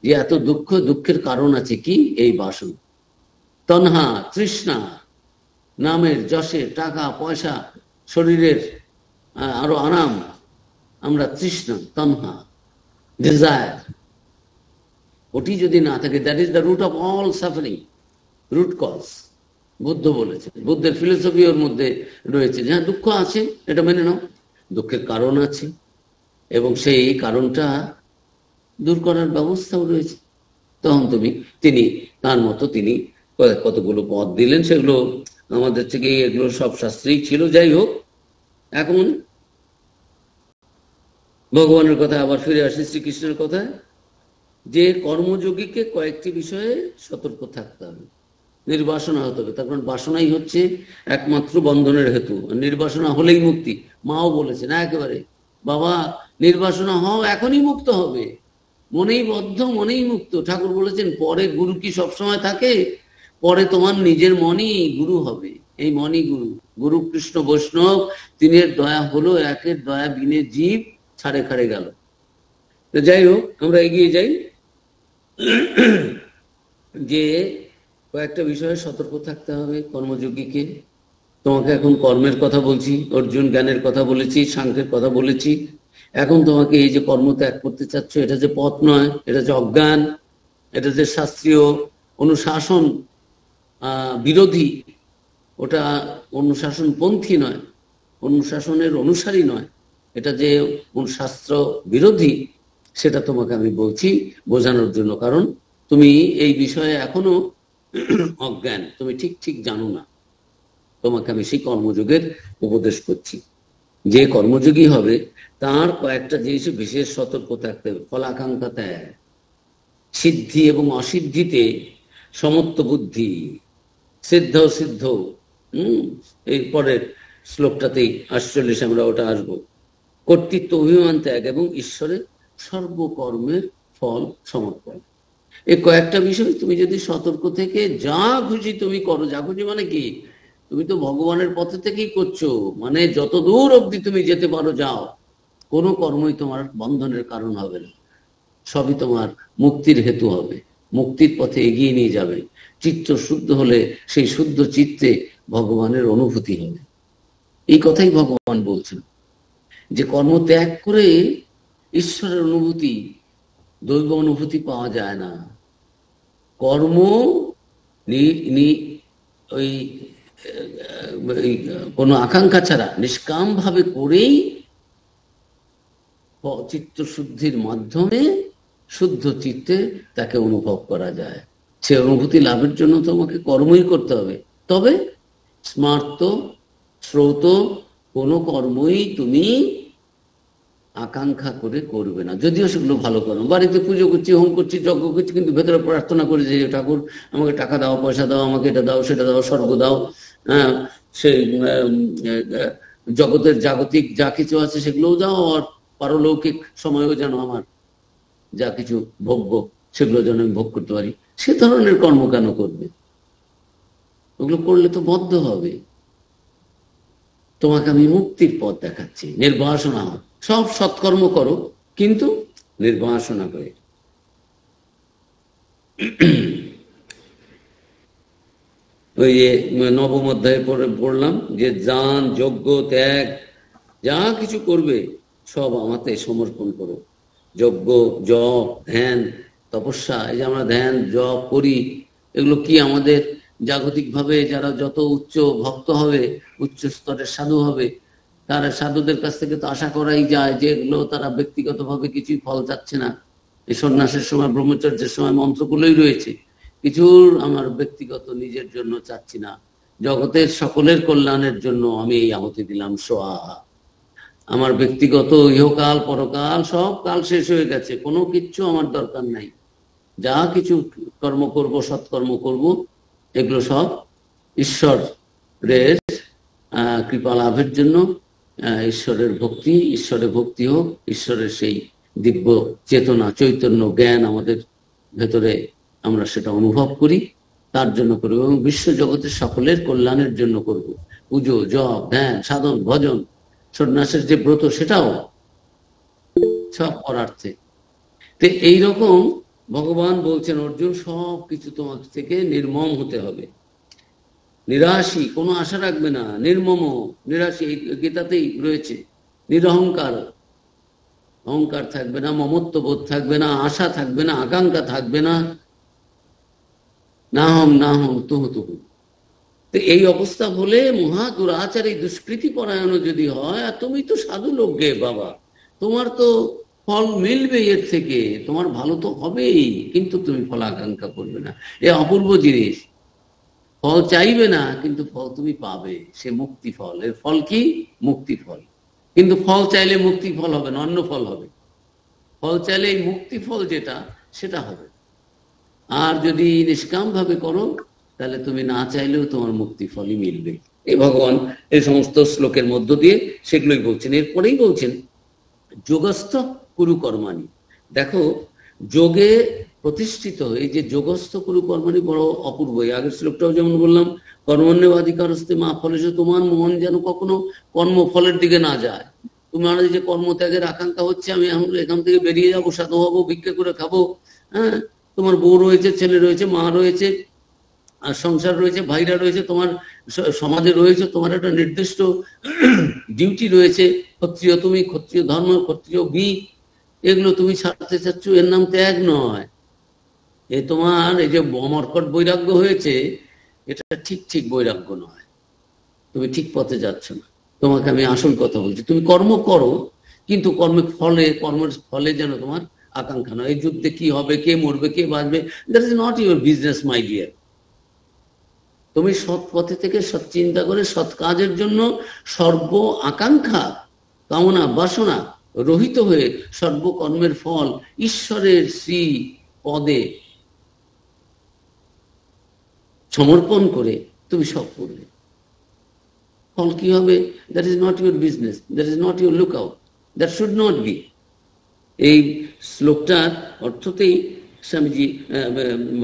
যে এত দুঃখ, দুঃখের কারণ আছে কি? এই বাসন, তন্হা, তৃষ্ণা, নামের, যশের, টাকা পয়সা, শরীরের আরো আরাম, আমরা তৃষ্ণা, তন্হা, ডিজায়ার, ওটি যদি না থাকে, that is the root of all suffering, root cause. Buddha বলেছেন, বুদ্ধের ফিলোসফি ওর মধ্যে রয়েছে যে হ্যাঁ, দুঃখ আছে, এটা মেনে নাও, দুঃখের কারণ আছে, এবং সেই কারণটা দূর করার ব্যবস্থাও রয়েছে। তখন তিনি তার মতো তিনি কতগুলো পথ দিলেন, সেগুলো আমাদের থেকে, এগুলো সব শাস্ত্রেই ছিল। যাই হোক, এখন ভগবানের কথা আবার ফিরে আসি, শ্রীকৃষ্ণের কথায়, যে কর্মযোগীকে কয়েকটি বিষয়ে সতর্ক থাকতে হবে। নির্বাসনা হতে হবে, তার কারণ বাসনাই হচ্ছে একমাত্র বন্ধনের হেতু। নির্বাসনা হলেই মুক্তি। মাও বলেছেন একেবারে, বাবা নির্বাসনা হও, এখনই মুক্ত হবে, মনেই বদ্ধ, মনেই মুক্ত। ঠাকুর বলেছেন, পরে গুরু কি সবসময় থাকে? পরে তোমার নিজের মনই গুরু হবে। এই মনই গুরু। গুরু কৃষ্ণ বৈষ্ণব তিনের দয়া হলো, একের দয়া বিনে জীব ছাড়ে খাড়ে গেল। তো যাই হোক, আমরা এগিয়ে যাই। যে কয়েকটা বিষয়ে সতর্ক থাকতে হবে কর্মযোগীকে। তোমাকে এখন কর্মের কথা বলছি, অর্জুন জ্ঞানের কথা বলেছি, সাংখ্যের কথা বলেছি। এখন তোমাকে এই যে কর্ম ত্যাগ করতে চাচ্ছ, এটা যে পথ নয়, এটা যে অজ্ঞান, এটা যে শাস্ত্রীয় অনুশাসন বিরোধী, ওটা অনুশাসনপন্থী নয়, অনুশাসনের অনুসারী নয়, এটা যে শাস্ত্র বিরোধী, সেটা তোমাকে আমি বলছি বোঝানোর জন্য। কারণ তুমি এই বিষয়ে এখনো অজ্ঞান, তুমি ঠিক ঠিক জানো না। তোমাকে আমি সেই কর্মযোগের উপদেশ করছি। যে কর্মযোগী হবে তার কয়েকটা জিনিসে বিশেষ সতর্ক থাকতে হবে। ফলাকাঙ্ক্ষা ত্যাগ, সিদ্ধি এবং অসিদ্ধিতে সমত্ব বুদ্ধি, সিদ্ধ সিদ্ধ। এই পরের শ্লোকটাতেই 48 আমরা ওটা আসবো। কর্তৃত্ব অভিমান ত্যাগ এবং ঈশ্বরের সর্বকর্মের ফল সমর্পণ। এই কয়েকটা বিষয় তুমি যদি সতর্ক থেকে যা খুশি তুমি করো, যা খুশি মানে কি, তুমি তো ভগবানের পথে থেকেই করছো, মানে যত দূর অবধি তুমি যেতে পারো যাও, কোনো কর্মই তোমার বন্ধনের কারণ হবে না, সবই তোমার মুক্তির হেতু হবে, মুক্তির পথে এগিয়ে নিয়ে যাবে। চিত্ত শুদ্ধ হলে সেই শুদ্ধ চিত্তে ভগবানের অনুভূতি হবে। এই কথাই ভগবান বলছেন যে কর্ম ত্যাগ করে ঈশ্বরের অনুভূতি, দৈব অনুভূতি পাওয়া যায় না। কর্ম ওই কোনো আকাঙ্ক্ষা ছাড়া নিষ্কাম ভাবে করেই চিত্ত শুদ্ধির মাধ্যমে শুদ্ধ চিত্তে তাকে অনুভব করা যায়। সে অনুভূতি লাভের জন্য তোমাকে কর্মই করতে হবে। তবে স্মার্ত শ্রৌত কোনো কর্মই তুমি আকাঙ্ক্ষা করে করবে না, যদিও সেগুলো ভালো কর্ম। বাড়িতে পুজো করছি, হোম করছি, যজ্ঞ করছি, কিন্তু ভেতরে প্রার্থনা করে যে ঠাকুর আমাকে টাকা দাও, পয়সা দাও, আমাকে এটা দাও, সেটা দাও, স্বর্গ দাও, হ্যাঁ, সেই জগতের জাগতিক যা কিছু আছে সেগুলোও দাও, আর পারলৌকিক সময়ও যেন আমার যা কিছু ভোগ্য সেগুলো যেন আমি ভোগ করতে পারি। সে ধরনের কর্ম কেন করবে? ওগুলো করলে তো বদ্ধ হবে। তোমাকে আমি মুক্তির পথ দেখাচ্ছি, নির্বাসনা। সব সৎকর্ম করো, কিন্তু নির্বাসনা করে। ওই যে নবম অধ্যায়ে পড়লাম যে দান, যজ্ঞ, ত্যাগ যা কিছু করবে সব আমাতে সমর্পণ করো। যজ্ঞ, জপ, ধ্যান, তপস্যা, এই যে আমরা ধ্যান জপ করি, এগুলো কি আমাদের জাগতিকভাবে যারা যত উচ্চ ভক্ত হবে, উচ্চ স্তরের সাধু হবে, তারা সাধুদের কাছ থেকে তো আশা করাই যায় যে এগুলো তারা ব্যক্তিগতভাবে কিছুই ফল চাচ্ছে না। এই সন্ন্যাসের সময়, ব্রহ্মচর্যের সময় মন্ত্রগুলোই রয়েছে, কিছুর আমার ব্যক্তিগত নিজের জন্য চাচ্ছি না, জগতের সকলের কল্যাণের জন্য আমি এই আহুতি দিলাম সোহা। আমার ব্যক্তিগত ইহকাল পরকাল সব কাল শেষ হয়ে গেছে, কোনো কিচ্ছু আমার দরকার নাই। যা কিছু কর্ম করব, সৎকর্ম করব, এগুলো সব ঈশ্বরের কৃপা লাভের জন্য, ঈশ্বরের ভক্তি, ঈশ্বরের ভক্তি হোক, ঈশ্বরের সেই দিব্য চেতনা, চৈতন্য, জ্ঞান আমাদের ভেতরে আমরা সেটা অনুভব করি, তার জন্য করবো, এবং বিশ্ব জগতের সকলের কল্যাণের জন্য করব। পুজো, জপ, ধ্যান, সাধন, ভজন, সন্ন্যাসের যে ব্রত, সেটাও সব পরার্থে। তো এইরকম ভগবান বলছেন, অর্জুন সব কিছু তোমার থেকে নির্মম হতে হবে, নিরাশী, কোনো আশা রাখবে না, নির্মম, নিরাশী, গীতাতেই রয়েছে। নিরহংকার, অহংকার থাকবে না, মমত্ববোধ থাকবে না, আশা থাকবে না, আকাঙ্ক্ষা থাকবে না, না হম না হম তুহু তুহু। তো এই অবস্থা হলে মহা দুরাচারী দুষ্কৃতি পরায়ণ যদি হয়, আর তুমি তো সাধু লোক গে বাবা, তোমার তো ফল মিলবে এর থেকে, তোমার ভালো তো হবেই, কিন্তু তুমি ফল আকাঙ্ক্ষা করবে না। এ অপূর্ব জিনিস। ফল চাইবে না, কিন্তু ফল তুমি পাবে, সে মুক্তি ফল। এর ফল কি? মুক্তি ফল। কিন্তু ফল চাইলে মুক্তি ফল হবে না, অন্য ফল হবে। ফল চাইলে এই মুক্তি ফল যেটা, সেটা হবে। আর যদি নিষ্কাম ভাবে করো, তাহলে তুমি না চাইলেও তোমার মুক্তি ফলই মিলবে। এই ভগবান এই সমস্ত শ্লোকের মধ্য দিয়ে সেগুলোই বলছেন। এরপরেই বলছেন যোগস্থ কুরু কর্মাণি। দেখো, যোগে প্রতিষ্ঠিত। এই যে যোগস্থ কুরু কর্মণি বড় অপূর্ব। এই আগের শ্লোকটাও যেমন বললাম, কর্মণ্যেবাধিকারস্তে মা ফলেষু, তোমার মন যেন কখনো কর্মফলের দিকে না যায়। তোমার যে কর্মত্যাগের আকাঙ্ক্ষা হচ্ছে, আমি এখন এখান থেকে বেরিয়ে যাবো, সাধু হবো, ভিক্ষা করে খাবো, হ্যাঁ, তোমার বউ রয়েছে, ছেলে রয়েছে, মা রয়েছে, আর সংসার রয়েছে, ভাইরা রয়েছে, তোমার সমাজে রয়েছে, তোমার একটা নির্দিষ্ট ডিউটি রয়েছে, ক্ষত্রিয় তুমি, ক্ষত্রিয় ধর্ম, ক্ষত্রিয় এগুলো তুমি ছাড়তে চাচ্ছ, এর নাম ত্যাগ নয়। এ তোমার এই যে অমরকট বৈরাগ্য হয়েছে, এটা ঠিক ঠিক বৈরাগ্য নয়। তুমি ঠিক পথে যাচ্ছ না। তোমাকে আমি আসল কথা বলছি, তুমি কর্ম করো, কিন্তু কর্মের ফলে যেন তোমার আকাঙ্ক্ষা নয়। এই যুদ্ধে কি হবে, কে মরবে, কে বাঁচবে, that is not your business, my dear. তুমি সৎ পথে থেকে সৎ চিন্তা করে সৎ কাজের জন্য সর্ব আকাঙ্ক্ষা, কামনা, বাসনা রহিত হয়ে সর্বকর্মের ফল ঈশ্বরের শ্রী পদে সমর্পণ করে তুমি সব করবে। ফল কি হবে, that is not your business, that is not your look out, that should not be. এই শ্লোকটার অর্থতেই স্বামীজি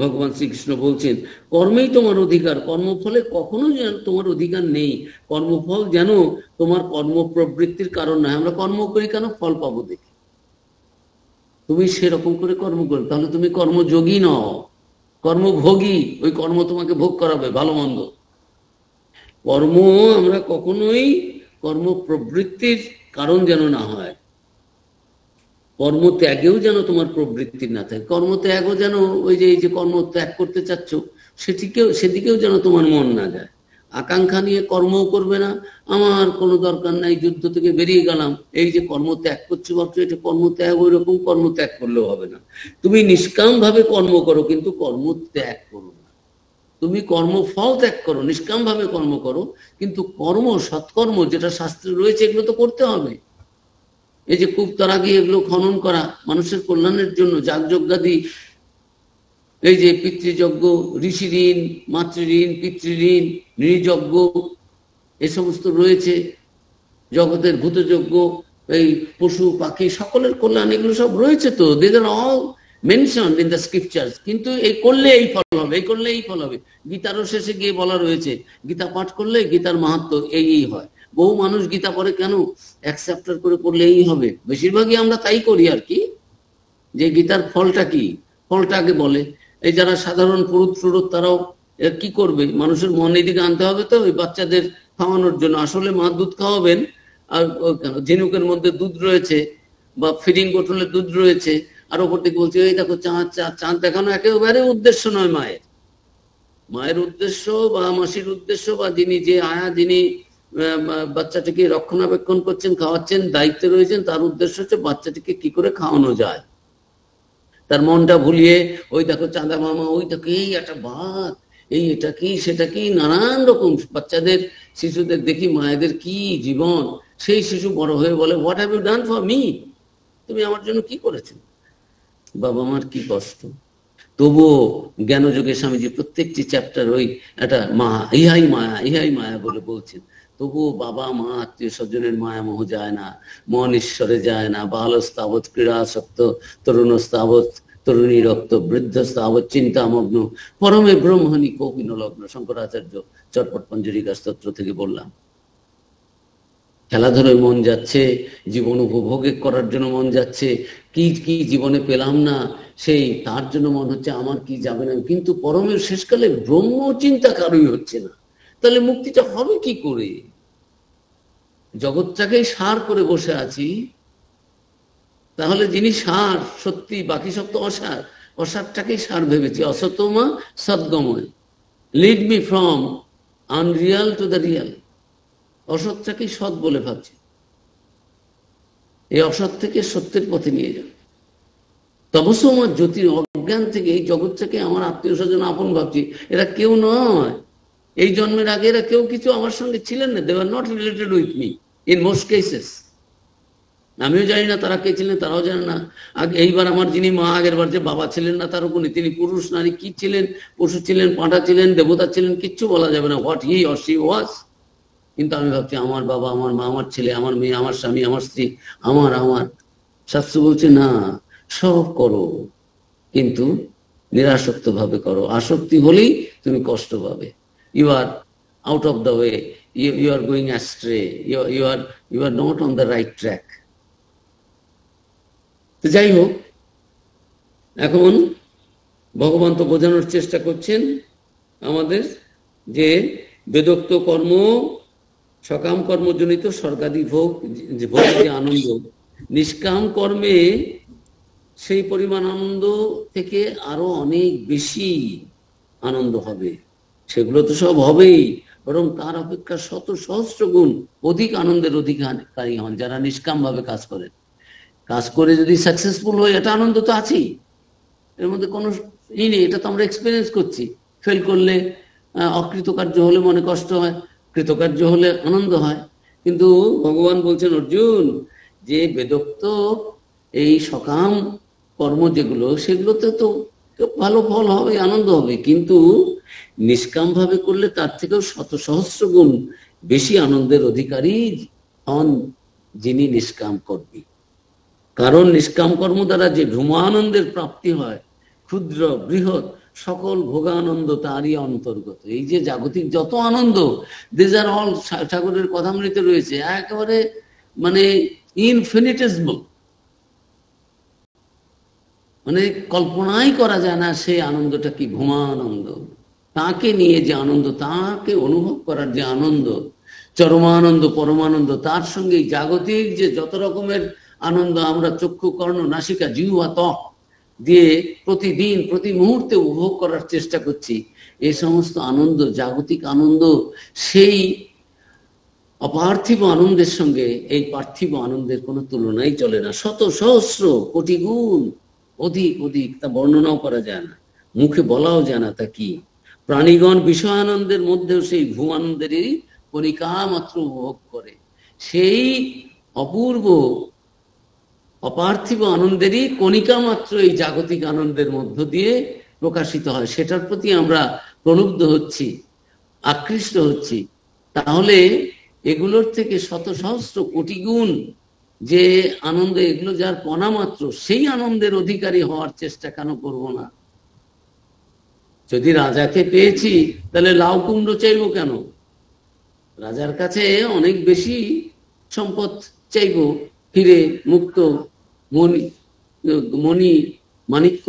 ভগবান শ্রীকৃষ্ণ বলছেন, কর্মেই তোমার অধিকার, কর্মফলে কখনো যেন তোমার অধিকার নেই। কর্মফল যেন তোমার কর্ম প্রবৃত্তির কারণ নয়। আমরা কর্ম করি কেন, ফল পাবো দেখে। তুমি সেরকম করে কর্ম করো, তাহলে তুমি কর্মযোগী নও, কর্মভোগী। ওই কর্ম তোমাকে ভোগ করাবে, ভালো মন্দ। কর্ম আমরা কখনোই কর্ম প্রবৃত্তির কারণ যেন না হয়। কর্মত্যাগেও যেন তোমার প্রবৃত্তি না থাকে। কর্মত্যাগও যেন ওই যে এই যে কর্ম ত্যাগ করতে চাচ্ছ, সেদিকেও যেন তোমার মন না যায়। আকাঙ্ক্ষা নিয়ে কর্মও করবে না, আমার কোনো দরকার নাই, যুদ্ধ থেকে বেরিয়ে গেলাম, এই যে কর্ম ত্যাগ করছো ভাবছো এটা কর্মত্যাগ, ওই রকম কর্মত্যাগ করলেও হবে না। তুমি নিষ্কাম ভাবে কর্ম করো, কিন্তু কর্ম ত্যাগ করো না। তুমি কর্মফল ত্যাগ করো, নিষ্কাম ভাবে কর্ম করো, কিন্তু কর্ম, সৎকর্ম যেটা শাস্ত্রে রয়েছে, এগুলো তো করতে হবে। এই যে কূপ তরাগি এগুলো খনন করা মানুষের কল্যাণের জন্য, যাগযজ্ঞাদি, এই যে পিতৃযজ্ঞ, ঋষি ঋণ, মাতৃঋণ, পিতৃঋণ, নৃযজ্ঞ, এ সমস্ত রয়েছে, জগতের ভূতযজ্ঞ, এই পশু পাখি সকলের কল্যাণ, এগুলো সব রয়েছে তো, they are all mentioned in the scriptures. কিন্তু এই করলে এই ফল হবে, এই করলে এই ফল হবে। গীতারও শেষে গিয়ে বলা রয়েছে, গীতা পাঠ করলে গীতার মাহাত্ম এই হয়। বহু মানুষ গীতা পড়ে কেন, এক চ্যাপ্টার করে পড়লে এই হবে। বেশিরভাগই আমরা তাই করি আর কি, যে গীতার ফলটা কি, ফলটা আগে বলে। এই যারা সাধারণ পুরুত তারাও কি করবে, মানুষের মন এদিকে আনতে হবে তো, ওই বাচ্চাদের খাওয়ানোর জন্য। আসলে মা দুধ খাওয়াবেন, আর ঝিনুকের মধ্যে দুধ রয়েছে, বা ফিডিং বোতলে দুধ রয়েছে, আর ওপর থেকে বলছে এই দেখো চাঁদ, চাঁদ দেখানো একেবারে উদ্দেশ্য নয় মায়ের উদ্দেশ্য বা মাসির উদ্দেশ্য, বা যিনি বাচ্চাটিকে রক্ষণাবেক্ষণ করছেন, খাওয়াচ্ছেন, দায়িত্বে রয়েছেন, তার উদ্দেশ্য হচ্ছে বাচ্চাটিকে কি করে খাওয়ানো যায়। তার মনটা ভুলিয়ে ওই দেখো চাঁদা মামা, ওই দেখো এই একটা ভাত, এই এটা কি সেটা কি, নানান রকম বাচ্চাদের, শিশুদের দেখি মায়েদের কি জীবন। সেই শিশু বড় হয়ে বলে, what have you done for me, তুমি আমার জন্য কি করেছো। বাবা মার কি কষ্ট। তবুও জ্ঞানযোগে স্বামীজি প্রত্যেকটি চ্যাপ্টার ওই একটা ইহাই মায়া বলে বলছেন। তবুও বাবা মা আত্মীয় স্বজনের মায়া মোহ যায় না, মন ঈশ্বরে যায় না। বালস্তাবৎ ক্রীড়াসক্ত, তরুণস্তাবৎ তরুণী রক্ত, বৃদ্ধস্তাবৎ চিন্তামগ্ন, পরমে ব্রহ্মণি কৌপিন লগ্ন। শঙ্করাচার্য চটপট পঞ্জরিকা স্তোত্র থেকে বললাম। খেলাধুলায় মন যাচ্ছে, জীবন উপভোগ করার জন্য মন যাচ্ছে, কি কি জীবনে পেলাম না সেই তার জন্য মন হচ্ছে, আমার কি যাবে না। কিন্তু পরমের শেষকালে ব্রহ্ম চিন্তা কারোই হচ্ছে না। তাহলে মুক্তিটা হবে কি করে? জগৎটাকেই সার করে বসে আছি, তাহলে যিনি সার সত্যি, বাকি সব তো অসার। অসারটাকেই সার ভেবেছি। অসতমা সদ্গময়, lead me from unreal to the real. অসৎটাকেই সৎ বলে ভাবছি, এই অসৎ থেকে সত্যের পথে নিয়ে যান। তবস আমার জ্যোতির অজ্ঞান থেকে এই জগৎটাকে আমার আত্মীয় স্বজন আপন ভাবছি। এরা কেউ নয়, এই জন্মের আগে এরা কেউ কিছু আমার সঙ্গে ছিলেন না। They are not related with me in most cases. আমিও জানি না তারা কে ছিলেন, তারাও জানে না। এইবার আমার যিনি মা, আগের বার যে বাবা ছিলেন না, তার উপর তিনি পুরুষ নারী কি ছিলেন, পশু ছিলেন, পাঁঠা ছিলেন, দেবতা ছিলেন, কিচ্ছু বলা যাবে না, what he or she was. কিন্তু আমি ভাবছি আমার বাবা, আমার মা, আমার ছেলে, আমার মেয়ে, আমার স্বামী, আমার স্ত্রী, আমার। শাস্ত্র বলছে না, সব করো, কিন্তু নিরাসক্ত ভাবে করো। আসক্তি হলেই তুমি কষ্ট পাবে। You are out of the way, you are going astray, you are not on the right track. তো যাই হোক, এখন ভগবান তো বোঝানোর চেষ্টা করছেন আমাদের যে বেদোক্ত কর্ম, সকাম কর্মজনিত স্বর্গাদি ভোগ, ভোগ যে আনন্দ, নিষ্কাম কর্মে সেই পরিমাণ আনন্দ থেকে আরো অনেক বেশি আনন্দ হবে। সেগুলো তো সব হবেই, বরং তার অপেক্ষা শত সহস্র গুণ অধিক আনন্দের অধিকারী হন যারা নিষ্কাম ভাবে কাজ করেন। কাজ করে যদি সাকসেসফুল হয়, এটা আনন্দ তো আছেই, এর মধ্যে কোনো ই নেই। এটা তো আমরা এক্সপিরিয়েন্স করছি। ফেল করলে, অকৃতকার্য হলে মনে কষ্ট হয়, কৃতকার্য হলে আনন্দ হয়। কিন্তু ভগবান বলছেন অর্জুন যে বেদোক্ত এই সকাম কর্ম যেগুলো, সেগুলোতে তো ভালো ফল হবে, আনন্দ হবে, কিন্তু নিষ্কাম ভাবে করলে তার থেকেও শত সহস্র গুণ বেশি আনন্দের অধিকারী হন যিনি নিষ্কাম কর্মী। কারণ নিষ্কাম কর্ম দ্বারা যে ভ্রমানন্দের প্রাপ্তি হয়, ক্ষুদ্র বৃহৎ সকল ভোগানন্দ তারই অন্তর্গত। এই যে জাগতিক যত আনন্দ, দিস আর অল ঠাকুরের কথামৃতে রয়েছে, একেবারে মানে ইনফিনিটেসিবল, মানে কল্পনাই করা যায় না সেই আনন্দটা কি ভ্রমানন্দ। তাকে নিয়ে যে আনন্দ, তাকে অনুভব করার যে আনন্দ, চরমানন্দ পরমানন্দ, তার সঙ্গে জাগতিক যে যত রকমের আনন্দ আমরা চক্ষু কর্ণ নাসিকা জিহ্বা ত্বক দিয়ে প্রতিদিন প্রতি মুহূর্তে উপভোগ করার চেষ্টা করছি, এই সমস্ত আনন্দ, জাগতিক আনন্দ, সেই অপার্থিব আনন্দের সঙ্গে এই পার্থিব আনন্দের কোনো তুলনাই চলে না। শত সহস্র কোটি গুণ অধিক অধিক, তা বর্ণনাও করা যায় না, মুখে বলাও যায় না তা কি। প্রাণীগণ বিষয় আনন্দের মধ্যেও সেই ভূমানন্দেরই কণিকা মাত্র উপভোগ করে। সেই অপূর্ব অপার্থিব আনন্দেরই কণিকা মাত্র এই জাগতিক আনন্দের মধ্য দিয়ে প্রকাশিত হয়। সেটার প্রতি আমরা প্রলুব্ধ হচ্ছি, আকৃষ্ট হচ্ছি। তাহলে এগুলোর থেকে শত সহস্র কোটি গুণ যে আনন্দ, এগুলো যার কণা মাত্র, সেই আনন্দের অধিকারী হওয়ার চেষ্টা কেন করব না? যদি রাজাকে পেয়েছি, তাহলে লাউ কুমড়ো চাইবো কেন? রাজার কাছে অনেক বেশি সম্পদ চাইবো, হিরে মুক্ত মণি মাণিক্য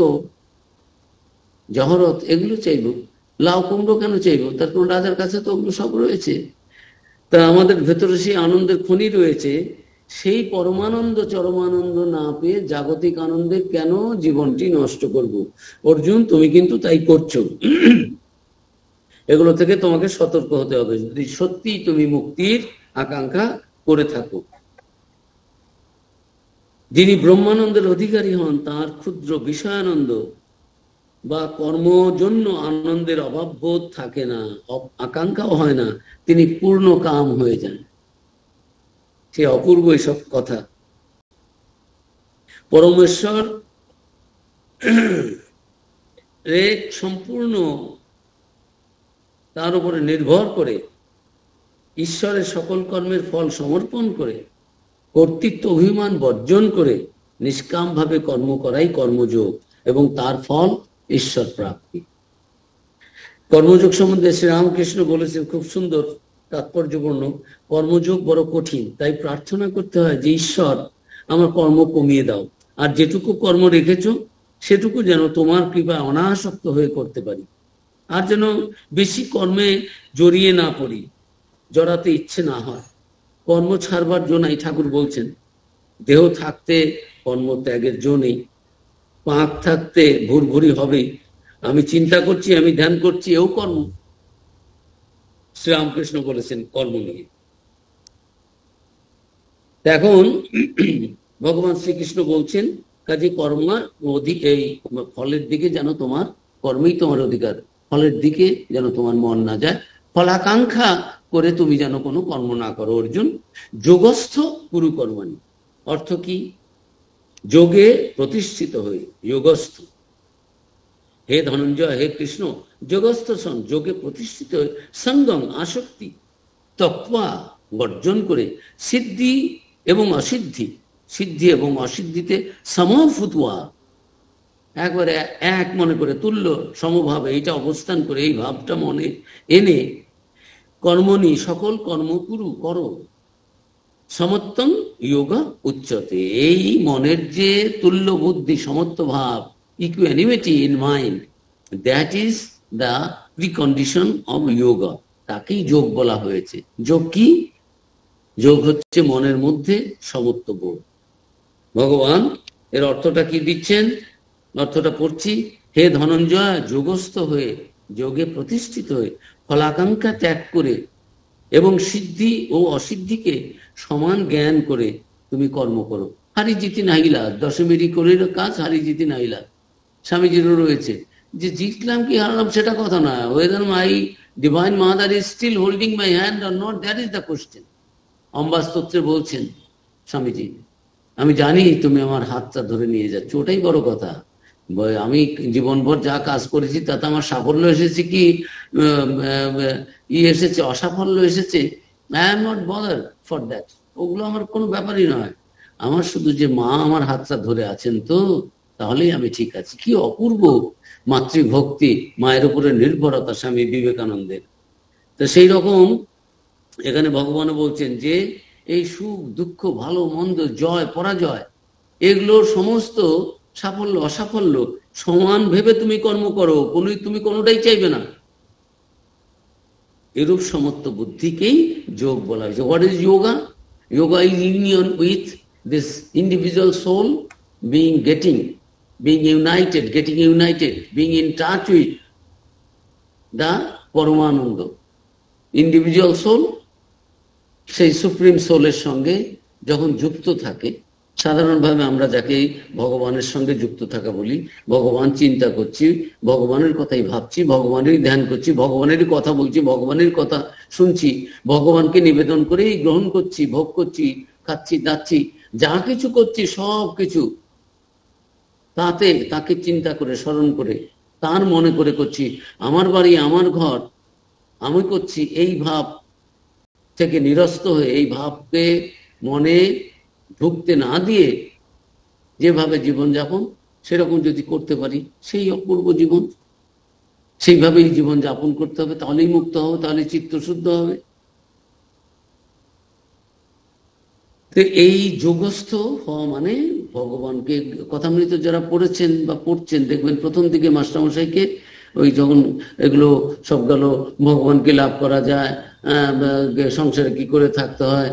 জহরত, এগুলো চাইবো। লাউ কুমড়ো কেন চাইবো? তার কোন রাজার কাছে তো ওগুলো সব রয়েছে। তা আমাদের ভেতরে সেই আনন্দের খনি রয়েছে, সেই পরমানন্দ চরমানন্দ না পেয়ে জাগতিক আনন্দে কেন জীবনটি নষ্ট করব? অর্জুন, তুমি কিন্তু তাই করছো। এগুলো থেকে তোমাকে সতর্ক হতে হবে যদি সত্যি তুমি মুক্তির আকাঙ্ক্ষা করে থাকো। যিনি ব্রহ্মানন্দের অধিকারী হন, তার ক্ষুদ্র বিষয়ানন্দ বা কর্মজন্য আনন্দের অভাব বোধ থাকে না, আকাঙ্ক্ষাও হয় না, তিনি পূর্ণ কাম হয়ে যান। সে অপূর্ব এসব কথা। পরমেশ্বর সম্পূর্ণ তার উপরে নির্ভর করে, ঈশ্বরের সকল কর্মের ফল সমর্পণ করে, কর্তৃত্ব অভিমান বর্জন করে নিষ্কাম ভাবে কর্ম করাই কর্মযোগ, এবং তার ফল ঈশ্বর প্রাপ্তি। কর্মযোগ সম্বন্ধে শ্রীরামকৃষ্ণ বলেছেন খুব সুন্দর তাৎপর্যপূর্ণ, কর্মযোগ বড় কঠিন, তাই প্রার্থনা করতে হয় যে ঈশ্বর আমার কর্ম কমিয়ে দাও, আর যেটুকু কর্ম রেখেছ সেটুকু যেন তোমার কৃপায় অনাসক্ত হয়ে করতে পারি, আর যেন বেশি কর্মে জড়িয়ে না পড়ি, জড়াতে ইচ্ছে না হয়। কর্ম ছাড়বার জো নাই, ঠাকুর বলছেন। দেহ থাকতে কর্ম ত্যাগের জো নেই, পাঁক থাকতে ভুরভুরি হবে। আমি চিন্তা করছি, আমি ধ্যান করছি, এও কর্ম। শ্রীরামকৃষ্ণ বলেছেন কর্ম নিয়ে। এখন ভগবান শ্রীকৃষ্ণ বলছেন কাজে কর্ম অধিক, এই ফলের দিকে যেন তোমার, কর্মই তোমার অধিকার, ফলের দিকে যেন তোমার মন না যায়, ফলাকাঙ্ক্ষা করে তুমি যেন কোনো কর্ম না করো। অর্জুন, যোগস্থ কুরু কর্মাণি, অর্থ কি? যোগে প্রতিষ্ঠিত হয়ে, যোগস্থ। হে ধনঞ্জয়, হে কৃষ্ণ, যোগস্থ সন, যোগে প্রতিষ্ঠিত হয়ে, সঙ্গম আসক্তি তক্বা বর্জন করে, সিদ্ধি এবং অসিদ্ধি, সিদ্ধি এবং অসিদ্ধিতে সমফুতুয়া, একবারে এক মনে করে তুল্য সমভাবে এটা অবস্থান করে এই ভাবটা মনে এনে কর্মণি সকল কর্ম কুরু করো সমত্তম যোগা উচ্চতে। এই মনের যে তুল্য বুদ্ধি সমত্ব ভাব equanimity in mind, that is the precondition of yoga. তাকেই যোগ বলা হয়েছে। যোগ কি? যোগ হচ্ছে মনের মধ্যে সমত্ব বোধ। ভগবান এর অর্থটা কি দিচ্ছেন? অর্থটা পড়ছি, হে ধনঞ্জয়, যোগস্থ হয়ে যোগে প্রতিষ্ঠিত হয়ে ফলাকাঙ্ক্ষা ত্যাগ করে এবং সিদ্ধি ও অসিদ্ধিকে সমান জ্ঞান করে তুমি কর্ম করো। হারিজিতি নাহিলা, দশমেরই করিল কাজ হারিজিতি নাহিলা। স্বামীজিরও রয়েছে যে জিতলাম কি হারলাম সেটা কথা না, whether my divine mother is still holding my hand or not, that is the question. অম্বাস্তোত্রে বলছেন স্বামীজি, আমি জানি তুমি আমার হাতটা ধরে নিয়ে যাচ্ছ, ওটাই বড় কথা। আমি জীবনভর যা কাজ করেছি তাতে আমার সাফল্য এসেছে কি এসেছে অসাফল্য এসেছে, I am not bother for that, ওগুলো আমার কোনো ব্যাপারই নয়। আমার শুধু যে মা আমার হাতটা ধরে আছেন তো, তাহলেই আমি ঠিক আছি। কি অপূর্ব মাতৃভক্তি, মায়ের উপরে নির্ভরতা স্বামী বিবেকানন্দের। তো সেই রকম এখানে ভগবান বলছেন যে এই সুখ দুঃখ ভালো মন্দ জয় পরাজয় এগুলোর সমস্ত সাফল্য অসাফল্য সমান ভেবে তুমি কর্ম করো, তুমি কোনোটাই চাইবে না। এরূপ সমত্ব বুদ্ধিকেই যোগ বলা হয়েছে। What is yoga? Yoga is union with this individual soul, being united, getting united, being in touch with the paramananda. Individual soul সেই সুপ্রিম সোলের সঙ্গে যখন যুক্ত থাকে, সাধারণভাবে আমরা যাকে ভগবানের সঙ্গে যুক্ত থাকা বলি, ভগবান চিন্তা করছি, ভগবানের কথাই ভাবছি, ভগবানেরই ধ্যান করছি, ভগবানেরই কথা বলছি, ভগবানের কথা শুনছি, ভগবানকে নিবেদন করেই গ্রহণ করছি, ভোগ করছি, খাচ্ছি যাচ্ছি, যা কিছু করছি সব কিছু তাতে তাকে চিন্তা করে স্মরণ করে তার মনে করে করছি। আমার বাড়ি আমার ঘর আমি করছি, এই ভাব থেকে নিরস্ত হয়ে, এই ভাবকে মনে ঢুকতে না দিয়ে যেভাবে জীবনযাপন সেরকম যদি করতে পারি, সেই অপূর্ব জীবন। সেইভাবেই জীবন যাপন করতে হবে, তাহলেই মুক্ত হবে, তাহলে চিত্ত শুদ্ধ হবে। তো এই যোগস্থ হওয়া মানে ভগবানকে কথামৃত যারা পড়েছেন বা পড়ছেন দেখবেন প্রথম দিকে মাস্টারমশাইকে ওই যখন এগুলো সব গেল, ভগবানকে লাভ করা যায়, সংসারে কি করে থাকতে হয়,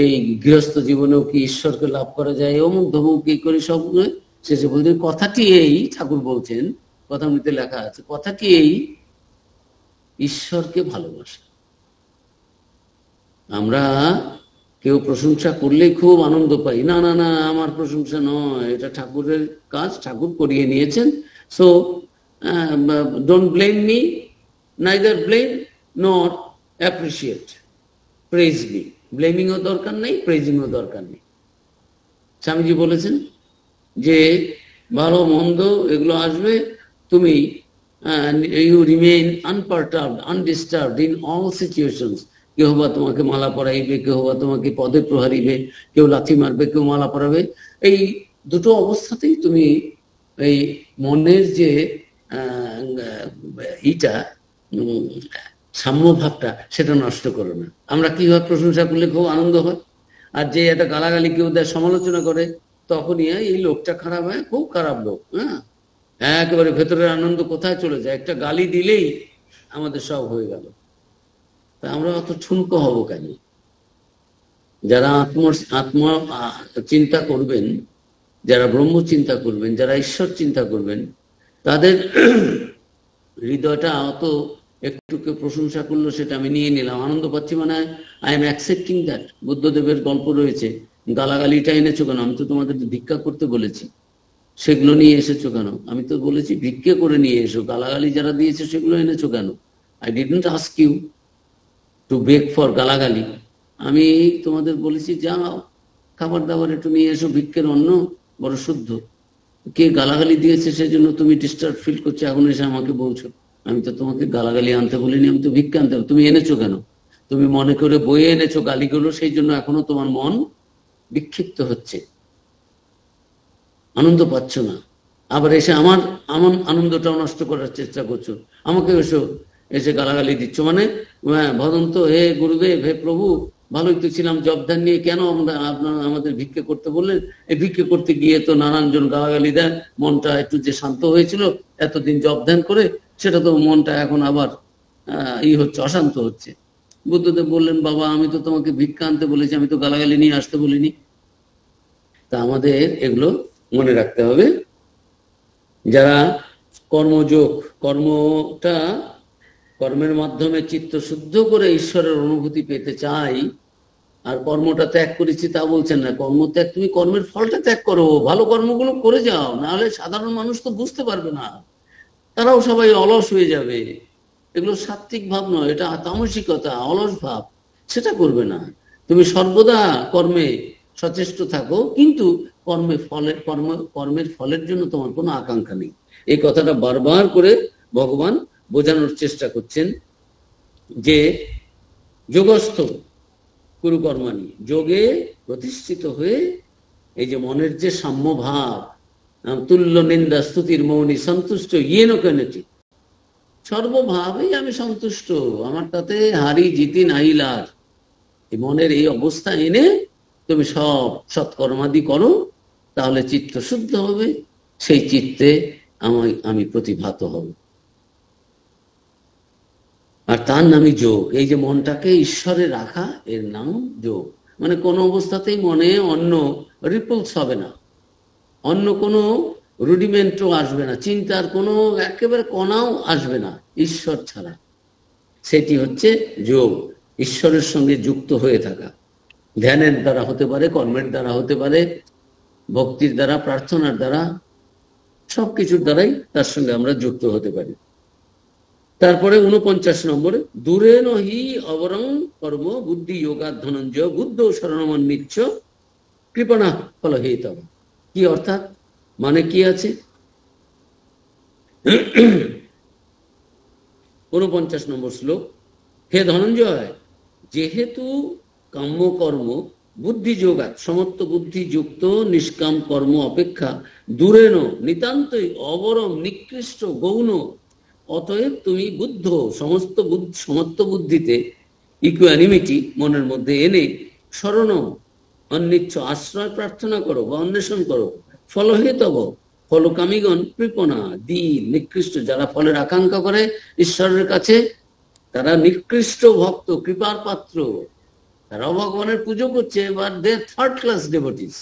এই গৃহস্থ জীবনেও কি ঈশ্বরকে লাভ করা যায়, অমুক ধমুক কি করে সব শেষে বলতে কথাটি এই, ঠাকুর বলছেন কথামৃতে লেখা আছে, কথাটি এই, ঈশ্বরকে ভালোবাসা। আমরা কেউ প্রশংসা করলেই খুব আনন্দ পাই, না না না আমার প্রশংসা নয়, এটা ঠাকুরের কাজ, ঠাকুর করিয়ে নিয়েছেন। So don't blame me, neither blame নর অ্যাপ্রিসিয়েট, প্রেজ মি। ব্লেমিংও দরকার নেই, প্রেজিংও দরকার নেই। স্বামীজি বলেছেন যে ভালো মন্দ এগুলো আসবে, তুমি you remain unperturbed, undisturbed in all situations. কেউ বা তোমাকে মালা পরাইবে, কেউ বা তোমাকে পদে প্রহারিবে, কেউ লাথি মারবে, কেউ মালা পরাবে। এই দুটো অবস্থাতেই তুমি এই মনের যে ইটা সাম্যভাবটা সেটা নষ্ট করো না। আমরা কি হয় প্রশংসা করলে খুব আনন্দ হয়, আর যে একটা গালাগালি কেউ দেয় সমালোচনা করে তখনই এই লোকটা খারাপ, হয় খুব খারাপ লোক, একেবারে ভেতরের আনন্দ কোথায় চলে যায়, একটা গালি দিলেই আমাদের সব হয়ে গেল। তা আমরা অত ঠুনকো হব কেন? যারা আত্ম চিন্তা করবেন, যারা ব্রহ্ম চিন্তা করবেন, যারা ঈশ্বর চিন্তা করবেন, তাদের হৃদয়টা অত একটু কেউ প্রশংসা করলো সেটা আমি নিয়ে নিলাম, আনন্দ পাচ্ছি, মানে আই এম অ্যাকসেপ্টিং দ্যাট। বুদ্ধদেবের গল্প রয়েছে, গালাগালিটা এনেছো কেন? আমি তো তোমাদের ভিক্ষা করতে বলেছি, সেগুলো নিয়ে এসেছো কেন? আমি তো বলেছি ভিক্ষে করে নিয়ে এসো, গালাগালি যারা দিয়েছে সেগুলো এনেছো কেন? I didn't ask you to bake for গালাগালি। আমি তোমাদের বলেছি যাও খাবার দাবার একটু নিয়ে এসো, ভিক্ষের অন্ন বড় শুদ্ধ। কে গালাগালি দিয়েছে সেজন্য তুমি ডিস্টার্ব ফিল করছো, এখন এসে আমাকে বলছো? আমি তো তোমাকে গালাগালি আনতে বলিনি, আমি তো ভিক্ষা আনতে। তুমি এনেছো কেন? তুমি মনে করে বয়ে এনেছো গালিগুলো, সেই জন্য এখনো তোমার মন বিক্ষিপ্ত হচ্ছে, আনন্দ পাচ্ছ না। আবার এসে আমার আমার আনন্দটাও নষ্ট করার চেষ্টা করছো, আমাকে এসে গালাগালি দিচ্ছ, মানে ভদন্ত, হে গুরুদেব, হে প্রভু, ভালোই তো ছিলাম জব ধ্যান নিয়ে, কেন আমরা আপনারা আমাদের ভিক্ষে করতে বললেন? এই ভিক্ষে করতে গিয়ে তো নানানজন গালাগালি দেন, মনটা একটু যে শান্ত হয়েছিল এতদিন জব ধ্যান করে, সেটা তো মনটা এখন আবার হচ্ছে, অশান্ত হচ্ছে। বুদ্ধদেব বললেন, বাবা আমি তো তোমাকে ভিক্ষা আনতে বলেছি, আমি তো গালাগালি নিয়ে আসতে বলিনি। তা আমাদের এগুলো মনে রাখতে হবে। যারা কর্মযোগ, কর্মটা, কর্মের মাধ্যমে চিত্ত শুদ্ধ করে ঈশ্বরের অনুভূতি পেতে চাই, আর কর্মটা ত্যাগ করেছি তা বলছেন না, কর্ম ত্যাগ, তুমি কর্মের ফলটা ত্যাগ করো, ভালো কর্মগুলো করে যাও, নাহলে সাধারণ মানুষ তো বুঝতে পারবে না, তারাও সবাই অলস হয়ে যাবে। এগুলো সাত্বিক ভাব নয়, এটা তামসিকতা, অলস ভাব, সেটা করবে না। তুমি সর্বদা কর্মে সচেষ্ট থাকো, কিন্তু কর্মের ফলের জন্য তোমার কোনো আকাঙ্ক্ষা নেই। এই কথাটা বারবার করে ভগবান বোঝানোর চেষ্টা করছেন যে যোগস্থ কুরু কর্মাণি, যোগে প্রতিষ্ঠিত হয়ে এই যে মনের যে সাম্য ভাব, তুল্য নিন্দা স্তুতির মৌনী সন্তুষ্ট ইয়েন কেনটি, সর্বভাবেই আমি সন্তুষ্ট, আমার তাতে হারি জিতি নাহিলার, এই মনের এই অবস্থা এনে তুমি সব সৎকর্মাদি করো, তাহলে চিত্ত শুদ্ধ হবে, সেই চিত্তে আমি প্রতিভাত হব, আর তার নামই যোগ। এই যে মনটাকে ঈশ্বরে রাখা, এর নাম যোগ। মানে কোনো অবস্থাতেই মনে অন্য রিপলস হবে না, অন্য কোনো রুডিমেন্টও আসবে না, চিন্তার কোনো একেবারে কণাও আসবে না ঈশ্বর ছাড়া। সেটি হচ্ছে যোগ, ঈশ্বরের সঙ্গে যুক্ত হয়ে থাকা। ধ্যানের দ্বারা হতে পারে, কর্মের দ্বারা হতে পারে, ভক্তির দ্বারা, প্রার্থনার দ্বারা, সবকিছুর দ্বারাই তার সঙ্গে আমরা যুক্ত হতে পারি। তারপরে 49 নম্বরে, দূরে নহি অবরং কর্ম বুদ্ধি যোগা ধনঞ্জয় বুদ্ধ শরণমন্বিচ্ছ কৃপণা ফলহেতম। কি অর্থাৎ, মানে কি আছে? 49 নম্বর শ্লোক, হে ধনঞ্জয়, যেহেতু কাম্যকর্ম বুদ্ধি যোগাত সমস্ত বুদ্ধিযুক্ত নিষ্কাম কর্ম অপেক্ষা দূরেন নিতান্তই অবরম নিকৃষ্ট গৌণ, অতএব তুমি বুদ্ধ সমস্ত বুদ্ধিতে ইকুয়ানিমিটি মনের মধ্যে এনে শরণ অন্বিচ্ছ আশ্রয় প্রার্থনা করো বা অন্বেষণ করো, ফলহেতব ফলকামীগণ কৃপণা দিন নিকৃষ্ট, যারা ফলের আকাঙ্ক্ষা করে ঈশ্বরের কাছে, তারা নিকৃষ্ট ভক্ত, কৃপার পাত্র, তারাও ভগবানের পুজো করছে, বাট দে থার্ড ক্লাস ডেভোটিস।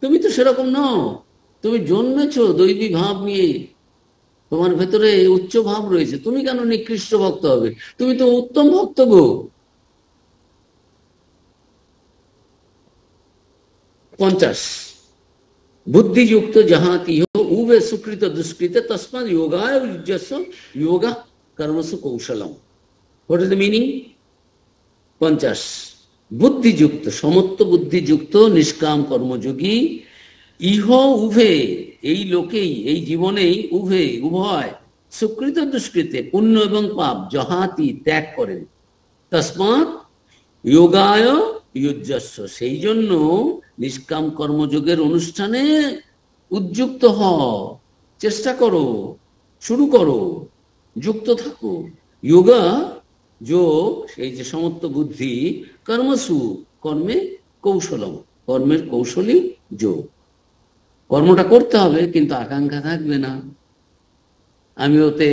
তুমি তো সেরকম নও, তুমি জন্মেছো দৈবী ভাব নিয়ে, তোমার ভেতরে উচ্চ ভাব রয়েছে, তুমি কেন নিকৃষ্ট ভক্ত হবে? তুমি তো উত্তম ভক্ত গো। 50, বুদ্ধিযুক্ত যাহা তিহ উবে সুকৃত দুষ্কৃত তস্মাৎ যোগায় যুজ্যস্ব যোগা কর্মসু কৌশলম। What is the meaning? 50, বুদ্ধিযুক্ত সমস্ত বুদ্ধিযুক্ত নিষ্কাম কর্মযোগী, ইহ উভে, এই লোকেই, এই জীবনেই, উভয় সুকৃত দুষ্কৃতে পুণ্য এবং পাপ জহাতি ত্যাগ করেন, তস্মাৎ যোগায় যুজ্যস্ব, সেই জন্য নিষ্কাম কর্মযোগের অনুষ্ঠানে উদ্যুক্ত হও, চেষ্টা করো, শুরু করো, যুক্ত থাকো। যোগা যোগ, সেই যে সমস্ত বুদ্ধি, কর্মসু কর্মে কৌশলম, কর্মের কৌশলী যোগ। কর্মটা করতে হবে, কিন্তু আকাঙ্ক্ষা থাকবে না, আমি ওতে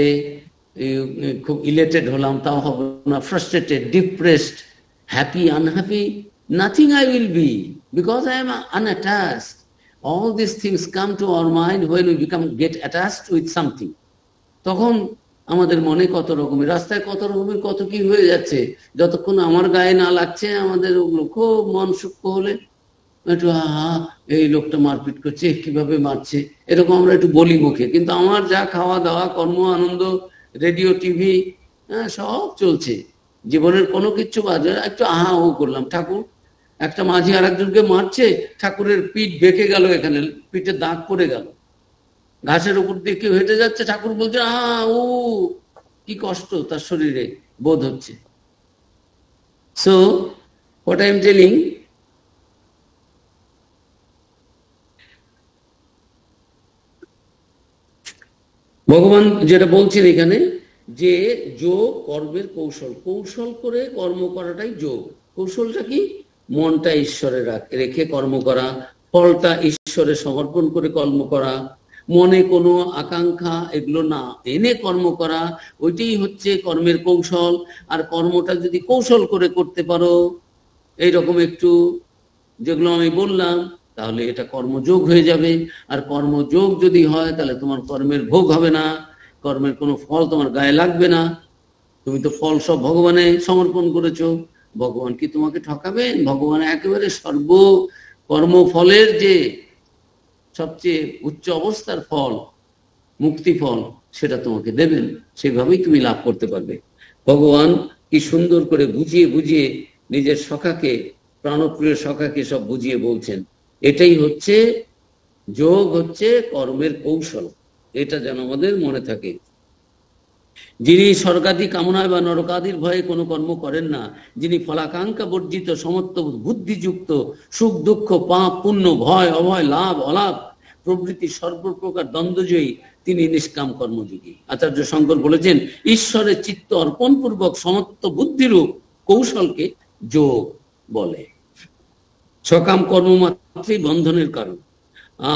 খুব ইলেটেড হলাম তাও হবে না, frustrated, depressed, happy, unhappy, nothing I will be, because I am unattached. All these things come to our mind when we get attached with something. তখন আমাদের মনে কত রকমের, রাস্তায় কত রকমের কত কি হয়ে যাচ্ছে, যতক্ষণ আমার গায়ে না লাগছে, আমাদের ওগুলো খুব মন সূক্ষ্ম হলে একটু এই লোকটা মারপিট করছে, কিভাবে মারছে, এরকম আমরা একটু বলি মুখে, কিন্তু আমার যা খাওয়া দাওয়া, কর্ম, আনন্দ, রেডিও, টিভি, সব চলছে, জীবনের কোনো কিচ্ছু বাজে, একটু ও করলাম, ঠাকুর একটা মাঝি আর একজনকে মারছে, ঠাকুরের পিঠ বেঁকে গেল, এখানে পিঠে দাগ পড়ে গেল, ঘাসের উপর দিয়ে কেউ হেঁটে যাচ্ছে, ঠাকুর বলছে ও, কি কষ্ট তার শরীরে বোধ হচ্ছে। So what I am telling, ভগবান যেটা বলছেন এখানে যে যোগ কর্মের কৌশল, কৌশল করে কর্ম করাটাই যোগ। কৌশলটা কি? মনটা ঈশ্বরে রেখে কর্ম করা, ফলটা ঈশ্বরে সমর্পণ করে কর্ম করা, মনে কোনো আকাঙ্ক্ষা এগুলো না এনে কর্ম করা, ওইটাই হচ্ছে কর্মের কৌশল। আর কর্মটা যদি কৌশল করে করতে পারো, এইরকম একটু যেগুলো আমি বললাম, তাহলে এটা কর্মযোগ হয়ে যাবে। আর কর্মযোগ যদি হয় তাহলে তোমার কর্মের ভোগ হবে না, কর্মের কোনো ফল তোমার গায়ে লাগবে না। তুমি তো ফল সব ভগবানে সমর্পণ করেছো, ভগবান কি তোমাকে ঠকাবেন? ভগবান একেবারে সর্ব কর্মফলের যে সবচেয়ে উচ্চ অবস্থার ফল, মুক্তি ফল, সেটা তোমাকে দেবেন, সেভাবেই তুমি লাভ করতে পারবে। ভগবান কি সুন্দর করে বুঝিয়ে বুঝিয়ে নিজের সখাকে, প্রাণপ্রিয় সখাকে সব বুঝিয়ে বলছেন। এটাই হচ্ছে যোগ, হচ্ছে কর্মের কৌশল। এটা যেন আমাদের মনে থাকে। যিনি স্বর্গাদি কামনায় বা নরকাদির ভয়ে কোনো কর্ম করেন না, যিনি ফলাকাঙ্ক্ষা বর্জিত, সমত্ব বুদ্ধিযুক্ত, সুখ দুঃখ, পাপ পুণ্য, ভয় অভয়, লাভ অলাভ প্রভৃতি সর্বপ্রকার দ্বন্দ্বজয়ী, তিনি নিষ্কাম কর্মযোগী। আচার্য শঙ্কর বলেছেন, ঈশ্বরের চিত্ত অর্পণ পূর্বক সমত্ব বুদ্ধিরূপ কৌশলকে যোগ বলে। সকাম কর্ম মাত্রই বন্ধনের কারণ,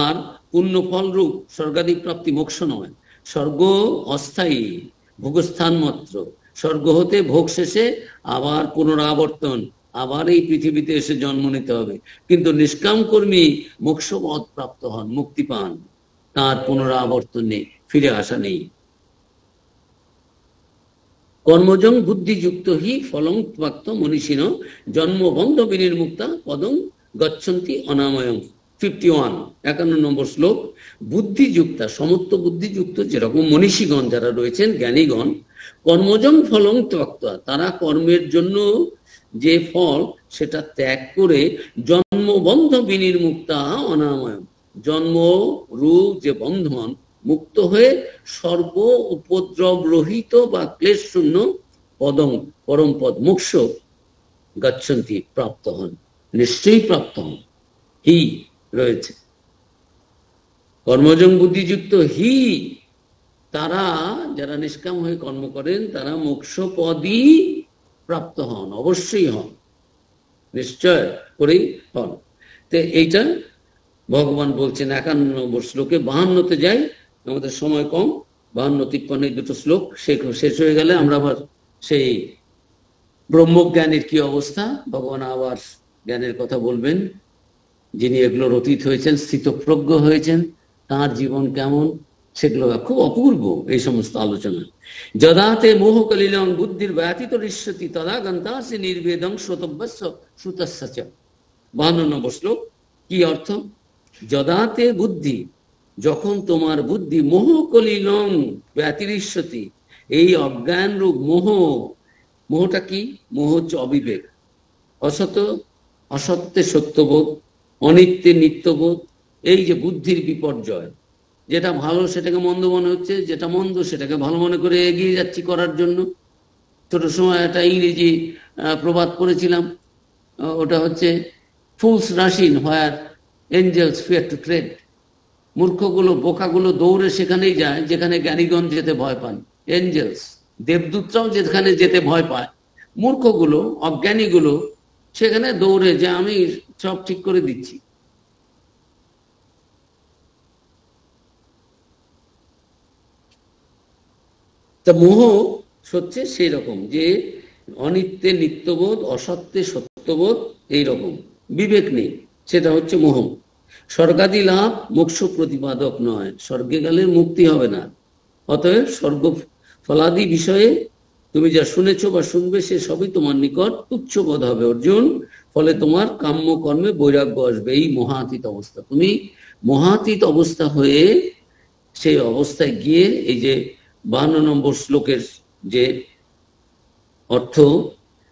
আর পুণ্য ফল রূপ স্বর্গাদি প্রাপ্তি মোক্ষ নয়। স্বর্গ অস্থায়ী, ভোগস্থান মাত্র। স্বর্গ হতে ভোগ শেষে আবার পুনরাবর্তন, আবার এই পৃথিবীতে এসে জন্ম নিতে হবে। কিন্তু নিষ্কাম কর্মী মোক্ষপদ প্রাপ্ত হন, মুক্তি পান, তার পুনরাবর্তন নেই, ফিরে আসা নেই। কর্মজং বুদ্ধিযুক্ত হি ফলং প্রাপ্ত মনীষিণ জন্মবন্ধ বিনির্মুক্তা পদং গচ্ছন্তি অনাময়ং। 51 নম্বর শ্লোক। বুদ্ধিযুক্তা, সমত্ব বুদ্ধিযুক্ত যেরকম মনীষীগণ যারা রয়েছেন, জ্ঞানীগণ, কর্মজং ফলং ত্যক্তা, তারা কর্মের জন্য যে ফল সেটা ত্যাগ করে জন্মবন্ধ বিনির্মুক্তা অনাময়ং, জন্ম রূপ যে বন্ধন মুক্ত হয়ে সর্ব উপদ্রব রহিত বা ক্লেশ শূন্য পদং, পরম পদ মোক্ষ গচ্ছন্তি, প্রাপ্ত হন, নিশ্চয়ই প্রাপ্ত হন। হি রয়েছে কর্মজং বুদ্ধিযুক্ত হি, তারা যারা নিষ্কাম হয়ে কর্ম করেন তারা মোক্ষ পদই প্রাপ্ত হন, অবশ্যই হন, নিশ্চয় করেই হন। তো এইটা ভগবান বলছেন 51 নম্বর শ্লোকে। 52তে যাই, আমাদের সময় কম। 52-53 এই দুটো শ্লোক শেষ হয়ে গেলে আমরা আবার সেই ব্রহ্মজ্ঞানের কি অবস্থা, ভগবান আবার জ্ঞানের কথা বলবেন। যিনি এগুলোর অতীত হয়েছেন, স্থিতপ্রজ্ঞ হয়েছেন, তার জীবন কেমন, সেগুলো খুব অপূর্ব এই সমস্ত আলোচনা। যদাতে মোহ কলিলং বুদ্ধির ব্যতীত ঋষ্যতি তদা গন্তাসি নির্বেদং শ্রোতব্যস্য শ্রুতস্য চ। 52 নম্বর শ্লোক। কি অর্থ? যদাতে বুদ্ধি, যখন তোমার বুদ্ধি, মোহ কলিলং ব্যতিরিষ্যতি, এই অজ্ঞান রূপ মোহ, মোহটা কি? মোহ হচ্ছে অবিবেক, অসত অসত্যে সত্যবোধ, অনিত্যে নিত্যবোধ, এই যে বুদ্ধির বিপর্যয়, যেটা ভালো সেটাকে মন্দ মনে হচ্ছে, যেটা মন্দ সেটাকে ভালো মনে করে এগিয়ে যাচ্ছি করার জন্য। ছোট সময় একটা ইংরেজি প্রবাদ পড়েছিলাম, ওটা হচ্ছে fools rush in where angels fear to tread. মূর্খগুলো, বোকাগুলো দৌড়ে সেখানেই যায় যেখানে জ্ঞানীগণ যেতে ভয় পান। এঞ্জেলস, দেবদূতরাও যেখানে যেতে ভয় পায়, মূর্খগুলো, অজ্ঞানীগুলো সেখানে দৌড়ে যে আমি সব ঠিক করে দিচ্ছি। তা মোহ হচ্ছে সেই রকম, যে অনিত্যে নিত্যবোধ, অসত্যে সত্যবোধ, এইরকম বিবেক নেই, সেটা হচ্ছে মোহ। স্বর্গাদি লাভ মোক্ষ প্রতিপাদক নয়, স্বর্গে গেলে মুক্তি হবে না। অতএব স্বর্গ ফলাদি বিষয়ে তুমি যা শুনেছ বা শুনবে সে সবই তোমার নিকট তুচ্ছ বোধ হবে অর্জুন। ফলে তোমার কাম্য কর্মে বৈরাগ্য আসবে। এই মহাতীত অবস্থা, তুমি মহাতীত অবস্থা হয়ে সেই অবস্থায় গিয়ে, এই যে 52 নম্বর শ্লোকের যে অর্থ,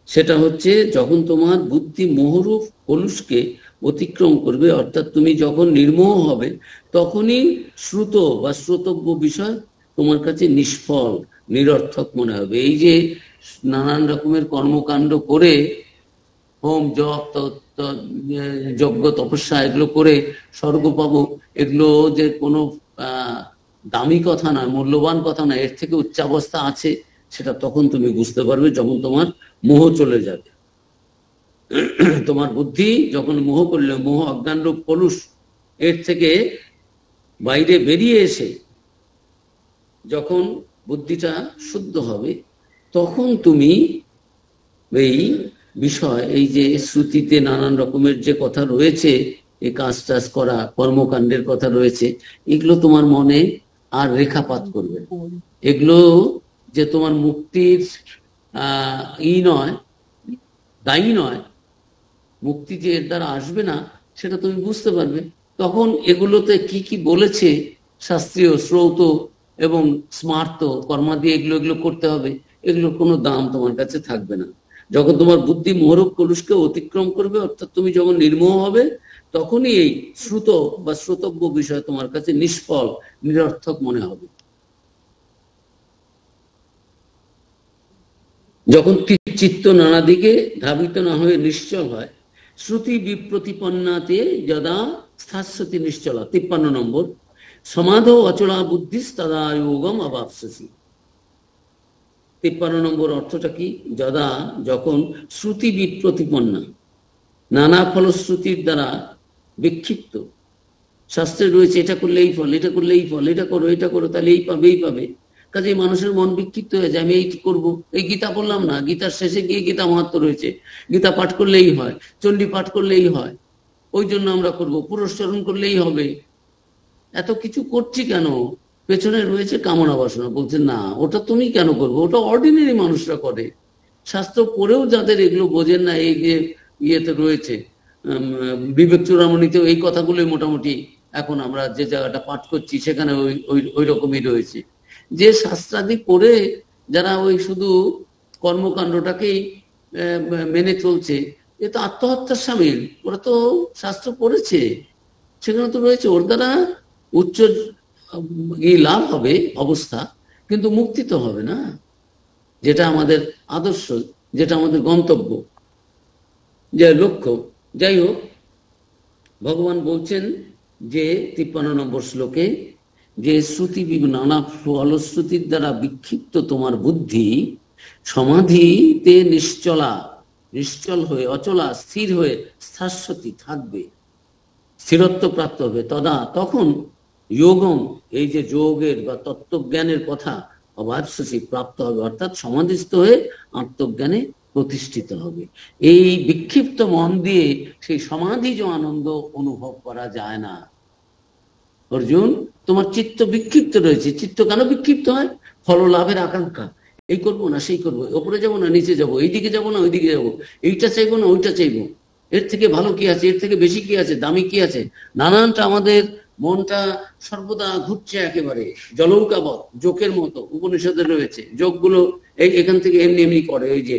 সেটা হচ্ছে যখন তোমার বুদ্ধি মোহরূপ কলুষকে অতিক্রম করবে, অর্থাৎ তুমি যখন নির্মোহ হবে, তখনই শ্রুত বা শ্রোতব্য বিষয় তোমার কাছে নিষ্ফল, নিরর্থক মনে হবে। এই যে নানান রকমের কর্মকাণ্ড করে, হোম জপ যজ্ঞ তপস্যা এগুলো করে স্বর্গ পাবো, এগুলো যে কোনো দামি কথা নয়, মূল্যবান কথা নয়, এর থেকে উচ্চাবস্থা আছে, সেটা তখন তুমি বুঝতে পারবে যখন তোমার মোহ চলে যাবে। তোমার বুদ্ধি যখন মোহ করলে, মোহ অজ্ঞান রূপ কলুষ, এর থেকে বাইরে বেরিয়ে এসে যখন বুদ্ধিটা শুদ্ধ হবে, তখন তুমি এই বিষয়, এই যে শ্রুতিতে নানান রকমের যে কথা রয়েছে, এই কাজ টাজ করা, কর্মকাণ্ডের কথা রয়েছে, এগুলো তোমার মনে আর রেখাপাত করবে। এগুলো যে তোমার মুক্তির নয়, দায়ী নয়, মুক্তি যে এর দ্বারা আসবে না, সেটা তুমি বুঝতে পারবে। তখন এগুলোতে কি কি বলেছে শাস্ত্রীয়, শ্রৌত এবং স্মার্ত কর্মা দিয়ে এগুলো এগুলো করতে হবে, এগুলোর কোনো দাম তোমার কাছে থাকবে না। যখন তোমার বুদ্ধি মোহরূপ কলুষকে অতিক্রম করবে, অর্থাৎ তুমি যখন নির্মোহ হবে, তখনই এই শ্রুত বা শ্রোতব্য বিষয় তোমার কাছে নিষ্ফল, নিরর্থক মনে হবে। যখন চিত্ত নানা দিকে ধাবিত না হয়ে নিশ্চল হয়, শ্রুতি বিপ্রতিপন্নাতে যদা স্থাস্যতি নিশ্চলা। 53 নম্বর, সমাধ অচলা বুদ্ধি তদা যোগম অবাপ্স্যসি। 53 নম্বর অর্থটা কি? যদা, যখন শ্রুতি বিপ্রতিপন্না, নানা ফলশ্রুতির দ্বারা বিক্ষিপ্ত, শাস্ত্রে রয়েছে এটা করলে এই ফল, এটা করলে এই ফল, এটা করো তাহলে এই পাবে, এই পাবে, কাজে মানুষের মন বিক্ষিপ্ত হয়ে যায়। আমি এই করবো, এই গীতা বললাম না, গীতার শেষে গিয়ে গীতা মাহাত্ম রয়েছে, গীতা পাঠ করলেই হয়, চণ্ডী পাঠ করলেই হয়, ওই জন্য আমরা করবো, পুরস্চরণ করলেই হবে। এত কিছু করছি কেন? পেছনে রয়েছে কামনা বাসনা। বলছে না, ওটা তুমি কেন করবো, ওটা অর্ডিনারি মানুষরা করে। শাস্ত্র পড়েও যাদের এগুলো বোঝেন না, এই যে ইয়েতে রয়েছে বিবেক চূড়ামণিতেও এই কথাগুলোই মোটামুটি এখন আমরা যে জায়গাটা পাঠ করছি সেখানে ওই রকমই রয়েছে, যে শাস্ত্রাদি পড়ে যারা ওই শুধু কর্মকাণ্ডটাকেই মেনে চলছে, এ তো আত্মহত্যার সামিল। ওরা তো শাস্ত্র পড়েছে, সেখানে তো রয়েছে, ওর দ্বারা উচ্চ লাভ হবে অবস্থা, কিন্তু মুক্তি তো হবে না, যেটা আমাদের আদর্শ, যেটা আমাদের গন্তব্য, যে লক্ষ্য। যাই হোক, ভগবান বলছেন যে 53 নম্বর শ্লোকে, যে শ্রুতি নানা ফলশ্রুতির দ্বারা বিক্ষিপ্ত তোমার বুদ্ধি সমাধিতে নিশ্চল হয়ে, অচলা, স্থির হয়ে স্থাস্যতি থাকবে, স্থিরত্ব প্রাপ্ত হবে। তখন যোগম, এই যে যোগের বা তত্ত্বজ্ঞানের কথা, অবাপ্স্যসি, প্রাপ্ত হবে, অর্থাৎ সমাধিস্থ হয়ে আত্মজ্ঞানে প্রতিষ্ঠিত হবে। এই বিক্ষিপ্ত মন দিয়ে সেই সমাধি যে আনন্দ অনুভব করা যায় না। অর্জুন, তোমার চিত্ত বিক্ষিপ্ত রয়েছে। চিত্ত কেন বিক্ষিপ্ত হয়? ফল লাভের আকাঙ্ক্ষা, এই করবো না সেই করবো, ওপরে যাবো না নিচে যাবো, এইদিকে যাবো না ওইদিকে যাবো, এইটা চাইবো না ওইটা চাইবো, এর থেকে ভালো কি আছে, এর থেকে বেশি কি আছে, দামি কি আছে, নানানটা আমাদের মনটা সর্বদা ঘুরছে, একেবারে জলৌকাবৎ, জোকের মতো। উপনিষদে রয়েছে যোগগুলো এখান থেকে এমনি এমনি করে, ওই যে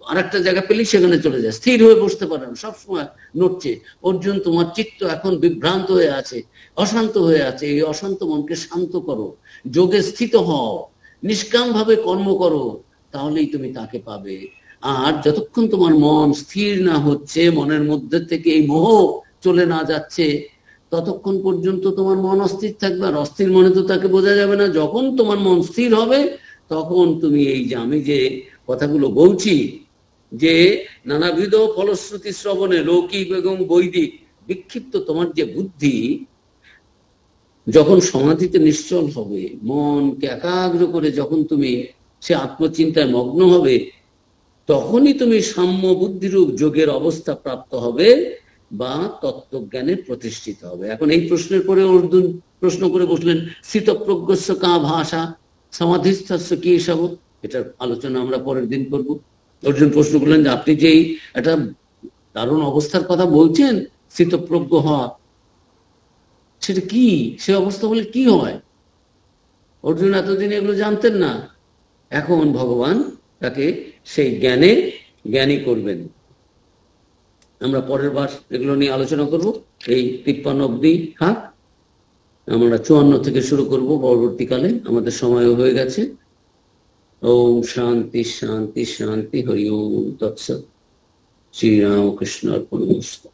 আর একটা জায়গা পেলেই সেখানে চলে যায়, স্থির হয়ে বসতে পারে না, সবসময় নড়ছে। অর্জুন, তোমার চিত্ত এখন বিভ্রান্ত হয়ে আছে, অশান্ত হয়ে আছে। এই অশান্ত মনকে শান্ত করো, যোগে স্থিত হও, নিষ্কাম ভাবে কর্ম করো, তাহলেই তুমি তাকে পাবে। আর যতক্ষণ তোমার মন স্থির না হচ্ছে, মনের মধ্যে থেকে এই মোহ চলে না যাচ্ছে, ততক্ষণ পর্যন্ত তোমার মন অস্থির থাকবে। আর অস্থির মনে তো তাকে বোঝা যাবে না। যখন তোমার মন স্থির হবে, তখন তুমি এই যে আমি যে কথাগুলো বলছি, যে নানাবিধ ফলশ্রুতি শ্রবণে লৌকিক এবং বৈদিক বিক্ষিপ্ত তোমার যে বুদ্ধি, যখন সমাধিতে নিশ্চল হবে, মনকে একাগ্র করে যখন তুমি সে আত্মচিন্তায় মগ্ন হবে, তখনই তুমি সাম্য বুদ্ধিরূপ যোগের অবস্থা প্রাপ্ত হবে বা তত্ত্বজ্ঞানে প্রতিষ্ঠিত হবে। এখন এই প্রশ্নের পরে অর্জুন প্রশ্ন করে বসলেন, স্থিতপ্রজ্ঞস্য কা ভাষা সমাধিস্থস্য কি এসব। এটার আলোচনা আমরা পরের দিন করব। অর্জুন প্রশ্ন করলেন যে আপনি যে একটা দারুণ অবস্থার কথা বলছেন, স্থিতপ্রজ্ঞ হওয়া, সেটা কি, সে অবস্থা বলে কি হয়? অর্জুন এতদিন এগুলো জানতেন না, এখন ভগবান তাকে সেই জ্ঞানী করবেন। আমরা পরের বার এগুলো নিয়ে আলোচনা করব। এই 53 অব্দি থাক, আমরা 54 থেকে শুরু করব পরবর্তীকালে, আমাদের সময়ও হয়ে গেছে। ওম শান্তি শান্তি শান্তি, হরি ওম তৎসৎ। শ্রীরামকৃষ্ণ অর্পণমস্তু।